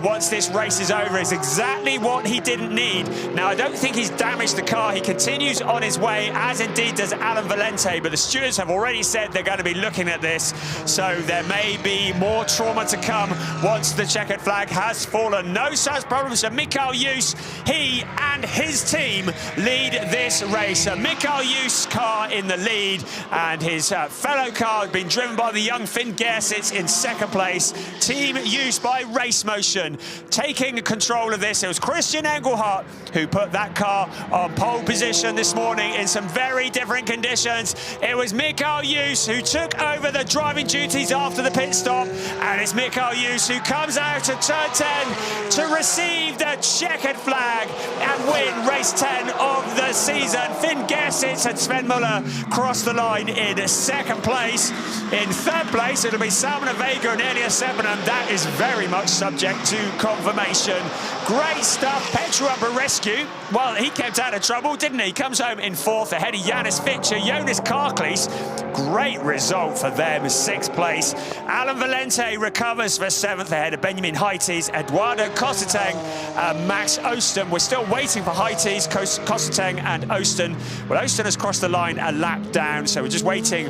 once this race is over. It's exactly what he didn't need. Now, I don't think he's damaged the car. He continues on his way, as indeed does Alan Valente, but the stewards have already said they're going to be looking at this, so there may be more trauma to come once the checkered flag has fallen. No such problems for Michael Hughes. He and his team lead this race. Michael Hughes' car in the lead, and his fellow car being driven by the young Finn Gersitz in 2nd place. Team used by Race Motion taking control of this. It was Christian Engelhardt who put that car on pole position this morning in some very different conditions. It was Michael Hughes who took over the driving duties after the pit stop, and it's Michael Hughes who comes out to turn 10 to receive the checkered flag and win race 10 of the season. Finn Gersitz and Sven Muller cross the line in 2nd place. In 3rd place, it'll be Salvador Vega and Elias Sebenham. That is very much subject to confirmation. Great stuff. Petru Rescue. Well, he kept out of trouble, didn't he? Comes home in 4th ahead of Janis Fischer. Jonas Karklees. Great result for them, 6th place. Alan Valente recovers for 7th ahead of Benjamin Heites, Eduardo Cosseteng, Max Osten. We're still waiting for Heites, Cosseteng and Osten. Well, Osten has crossed the line a lap down, so we're just waiting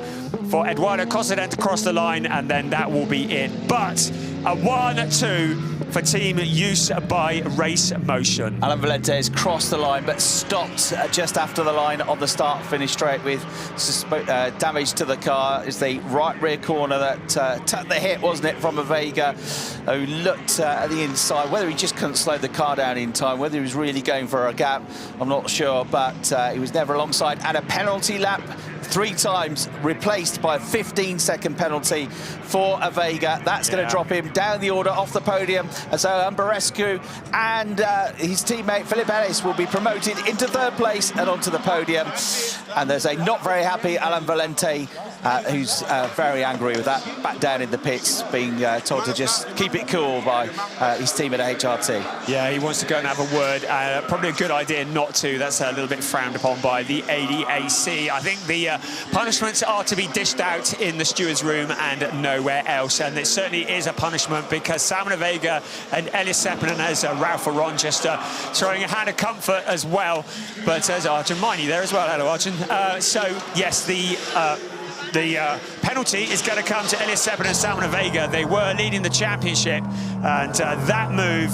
for Eduardo Cosseteng to cross the line, and then that will be it. But a 1-2 for team use by Race Motion. Alan Valente has crossed the line but stopped just after the line on the start-finish straight with damage to the car. Is the right rear corner that took the hit, wasn't it, from a Vega who looked at the inside. Whether he just couldn't slow the car down in time, whether he was really going for a gap, I'm not sure, but he was never alongside. And a penalty lap 3 times, replaced by a 15-second penalty for a Vega. That's going to drop him down the order off the podium. And so Ambarescu and his teammate Philip Ellis will be promoted into 3rd place and onto the podium. And there's a not very happy Alan Valente who's very angry with that, back down in the pits, being told to just keep it cool by his team at HRT. Yeah, he wants to go and have a word. Probably a good idea not to. That's a little bit frowned upon by the ADAC. I think the punishments are to be dished out in the stewards' room and nowhere else. And it certainly is a punishment because Salvador Vega and Elias Sebenham as Ralph Aron just throwing a hand of comfort as well. But there's Arjun Miney there as well. Hello, Arjun. So, yes, the penalty is going to come to Elias Sebenham and Salvador Vega. They were leading the championship, and that move,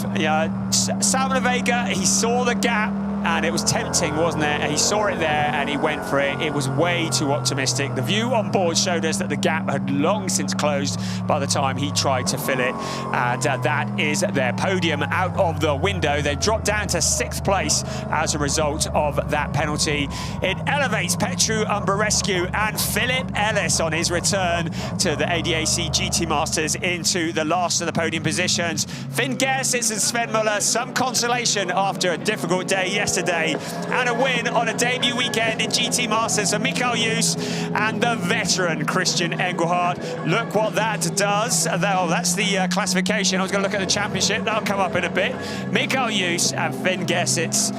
Salvador Vega, he saw the gap, and it was tempting, wasn't it? And he saw it there and he went for it. It was way too optimistic. The view on board showed us that the gap had long since closed by the time he tried to fill it, and that is their podium out of the window. They've dropped down to 6th place as a result of that penalty. It elevates Petru Umberescu and Philip Ellis on his return to the ADAC GT Masters into the last of the podium positions. Finn Gersitz and Sven Muller, some consolation after a difficult day yesterday, and a win on a debut weekend in GT Masters for Mikael Joos and the veteran Christian Engelhardt. Look what that does. Oh, that's the classification. I was going to look at the championship. That'll come up in a bit. Mikael Joos and Finn Gersitz,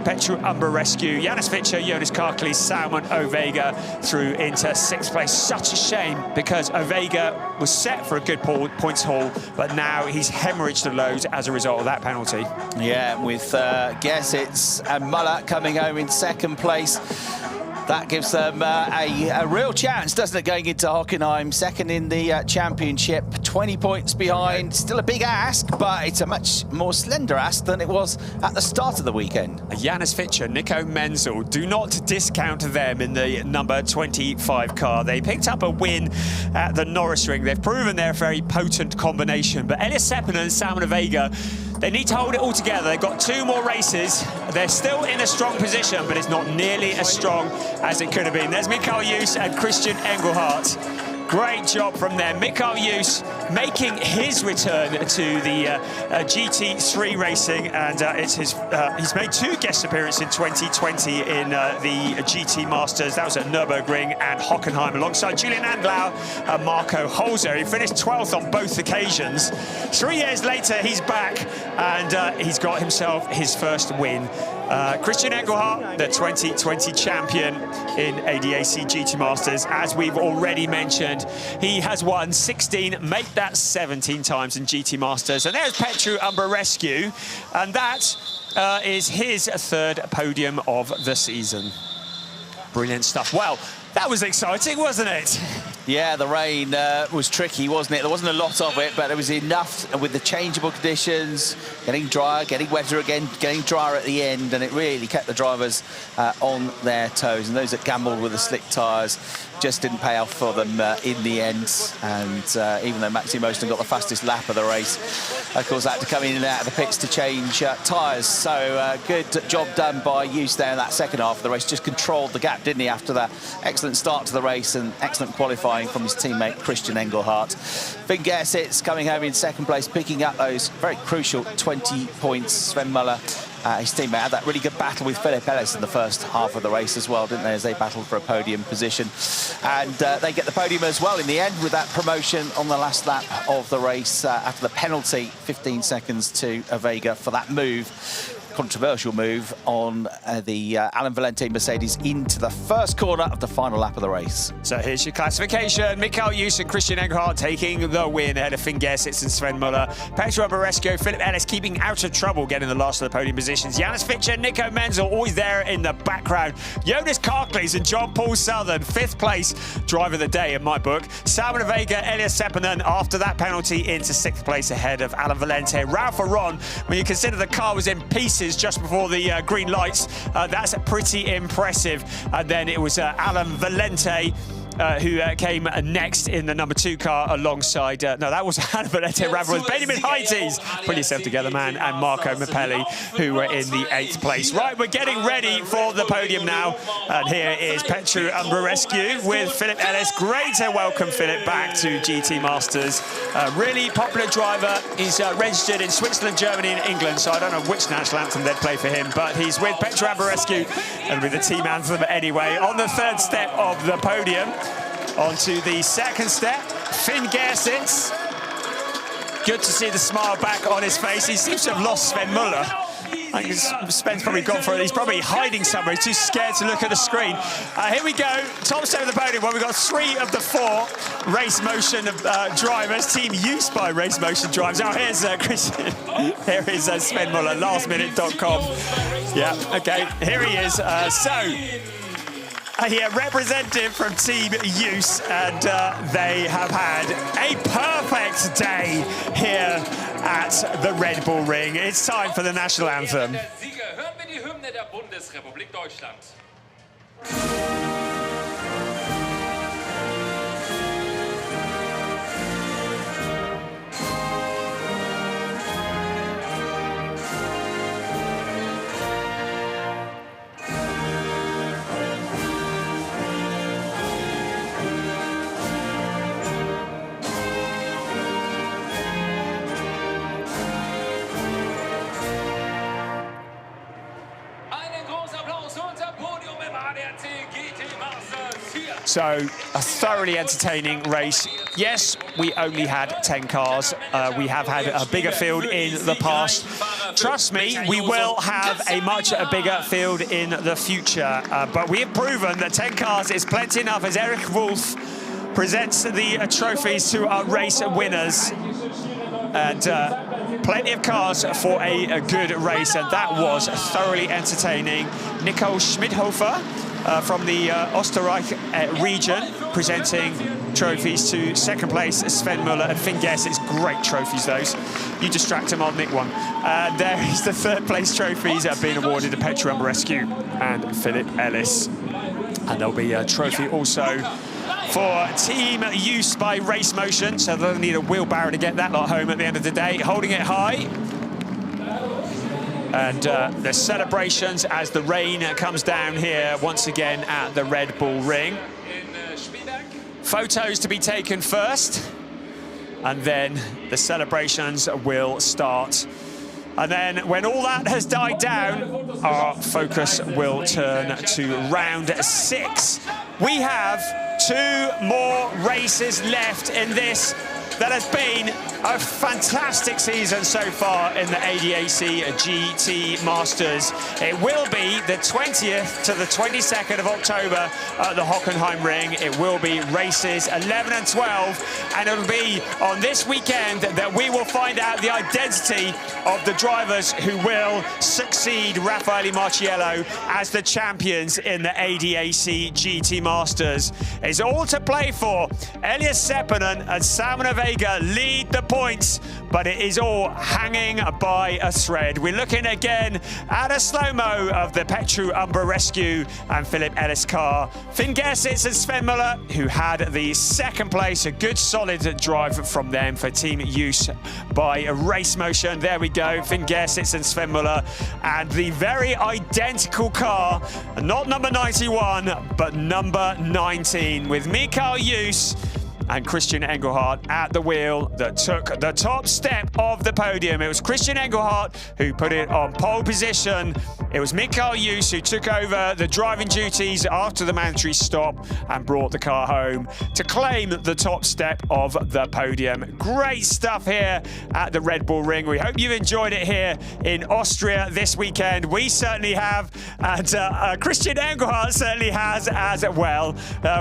Petru Umberescu, Janis Fischer, Jonas Karkli, Salman Ovega through into 6th place. Such a shame, because Ovega was set for a good points haul, but now he's hemorrhaged the loads as a result of that penalty. Yeah, with Gersitz and Muller coming home in 2nd place. That gives them a real chance, doesn't it, going into Hockenheim, 2nd in the championship, 20 points behind. Still a big ask, but it's a much more slender ask than it was at the start of the weekend. Janis Fischer, Nico Menzel, do not discount them in the number 25 car. They picked up a win at the Norris Ring. They've proven they're a very potent combination, but Elias Seppinen and Salman Vega, they need to hold it all together. They've got 2 more races. They're still in a strong position, but it's not nearly as strong as it could have been. There's Mikael Joos and Christian Engelhardt. Great job from them. Mikael Joos making his return to the GT3 racing, and he's made 2 guest appearances in 2020 in the GT Masters. That was at Nürburgring and Hockenheim, alongside Julian Andlau and Marco Holzer. He finished 12th on both occasions. 3 years later, he's back, and he's got himself his first win. Christian Engelhardt, the 2020 champion in ADAC GT Masters, as we've already mentioned. He has won 16, make that 17 times in GT Masters. And there's Petru Umberescu, and that is his 3rd podium of the season. Brilliant stuff. Well, that was exciting, wasn't it? Yeah, the rain was tricky, wasn't it? There wasn't a lot of it, but it was enough with the changeable conditions, getting drier, getting wetter again, getting drier at the end, and it really kept the drivers on their toes. And those that gambled with the slick tyres just didn't pay off for them in the end. And even though Maxi Mostyn got the fastest lap of the race, of course, had to come in and out of the pits to change tyres. So good job done by Joos there in that 2nd half of the race. Just controlled the gap, didn't he, after that excellent start to the race and excellent qualifying from his teammate Christian Engelhardt. Finn Gersitz coming home in 2nd place, picking up those very crucial 20 points. Sven Muller, his teammate, had that really good battle with Philip Ellis in the 1st half of the race as well, didn't they, as they battled for a podium position. And they get the podium as well in the end with that promotion on the last lap of the race after the penalty, 15 seconds to Ovega for that move. Controversial move on the Alan Valente Mercedes into the 1st corner of the final lap of the race. So here's your classification. Mikael Joos and Christian Engelhardt taking the win ahead of Finn Gersitz and Sven Muller. Petru Umberescu, Philip Ellis keeping out of trouble, getting the last of the podium positions. Janis Fischer, Nico Menzel always there in the background. Jonas Karklis and John Paul Southern, 5th place driver of the day in my book. Salman Vega, Elias Seppinen after that penalty into 6th place ahead of Alan Valente. Ralph Aron, when you consider the car was in pieces just before the green lights, that's pretty impressive. And then it was Alan Valente who came next in the number 2 car alongside, no, that was Alan Valente, rather was Benjamin Heites, put yourself together, man, and Marco Mapelli, who were in the 8th place. Right, we're getting ready for the podium now, and here is Petru Umberescu with Philip Ellis. Great to welcome Philip back to GT Masters. Really popular driver. He's registered in Switzerland, Germany, and England, so I don't know which national anthem they'd play for him, but he's with Petru Umberescu and with the team anthem anyway. On the 3rd step of the podium, onto the 2nd step, Finn Gersitz. Good to see the smile back on his face. He seems to have lost Sven Muller. I think Sven's probably gone for it. He's probably hiding somewhere. He's too scared to look at the screen. Here we go. Top step of the podium. Well, we've got 3 of the 4 Race Motion drivers. Team used by Race Motion drivers. Oh, here's Christian. Here is Sven Muller, lastminute.com. Yeah, okay. Here he is. A representative from Team Use, and they have had a perfect day here at the Red Bull Ring. It's time for the national anthem. Hymne der Bundesrepublik Deutschland. So, a thoroughly entertaining race. Yes, we only had 10 cars. We have had a bigger field in the past. Trust me, we will have a much bigger field in the future. But we have proven that 10 cars is plenty enough as Eric Wolf presents the trophies to our race winners. And plenty of cars for a good race, and that was thoroughly entertaining. Nico Schmidhofer from the Österreich region presenting trophies to second place Sven Muller and Finn Guess. It's great trophies, those. You distract him, I'll nick one. There is the third place trophies being awarded to Petru Rescue and Philip Ellis. And there'll be a trophy also for team use by Race Motion, so they'll need a wheelbarrow to get that lot home at the end of the day. Holding it high. And the celebrations as the rain comes down here once again at the Red Bull Ring. Photos to be taken first, and then the celebrations will start. And then when all that has died down, our focus will turn to round 6. We have 2 more races left in this that has been a fantastic season so far in the ADAC GT Masters. It will be the 20th to the 22nd of October at the Hockenheim Ring. It will be races 11 and 12, and it'll be on this weekend that we will find out the identity of the drivers who will succeed Raffaele Marciello as the champions in the ADAC GT Masters. It's all to play for. Elias Seppänen and Salmon Vega lead the points, but it is all hanging by a thread. We're looking again at a slow-mo of the Petru Rescue and Philip Ellis car. Finn Gersitz and Sven Muller, who had the second place, a good solid drive from them for team use by Race Motion. There we go, Finn Gersitz and Sven Muller, and the very identical car, not number 91, but number 19, with Mikael Jus and Christian Engelhardt at the wheel that took the top step of the podium. It was Christian Engelhardt who put it on pole position. It was Mikael Jus who took over the driving duties after the mandatory stop and brought the car home to claim the top step of the podium. Great stuff here at the Red Bull Ring. We hope you've enjoyed it here in Austria this weekend. We certainly have, and Christian Engelhardt certainly has as well.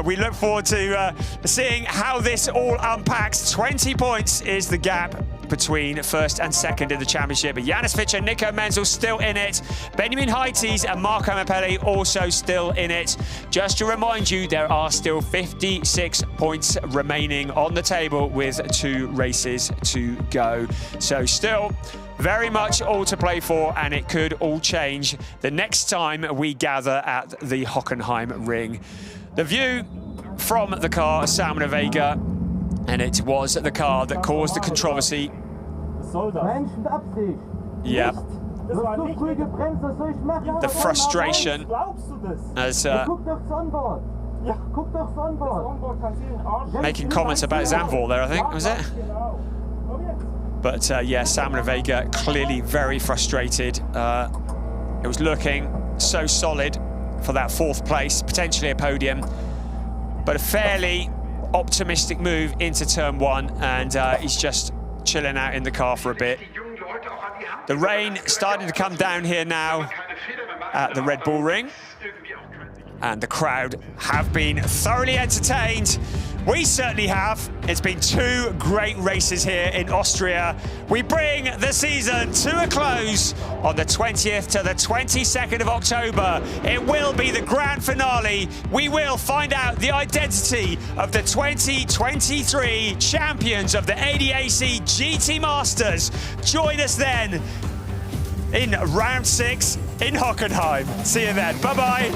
We look forward to seeing how this all unpacks. 20 points is the gap between first and second in the championship. Janis Fischer and Nico Menzel still in it. Benjamin Heites and Marco Mappelli also still in it. Just to remind you, there are still 56 points remaining on the table with 2 races to go. So still very much all to play for, and it could all change the next time we gather at the Hockenheim Ring. The view from the car, Salmon Vega, and it was the car that caused the controversy. Yeah. The frustration as making comments about Zandvoort there, I think, was it? But yeah, Salmon Vega clearly very frustrated. It was looking so solid for that 4th place, potentially a podium, but a fairly optimistic move into turn 1, and he's just chilling out in the car for a bit. The rain starting to come down here now at the Red Bull Ring, and the crowd have been thoroughly entertained. We certainly have. It's been 2 great races here in Austria. We bring the season to a close on the 20th to the 22nd of October. It will be the grand finale. We will find out the identity of the 2023 champions of the ADAC GT Masters. Join us then in round 6 in Hockenheim. See you then. Bye-bye.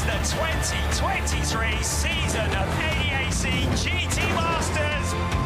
The 2023 season of ADAC GT Masters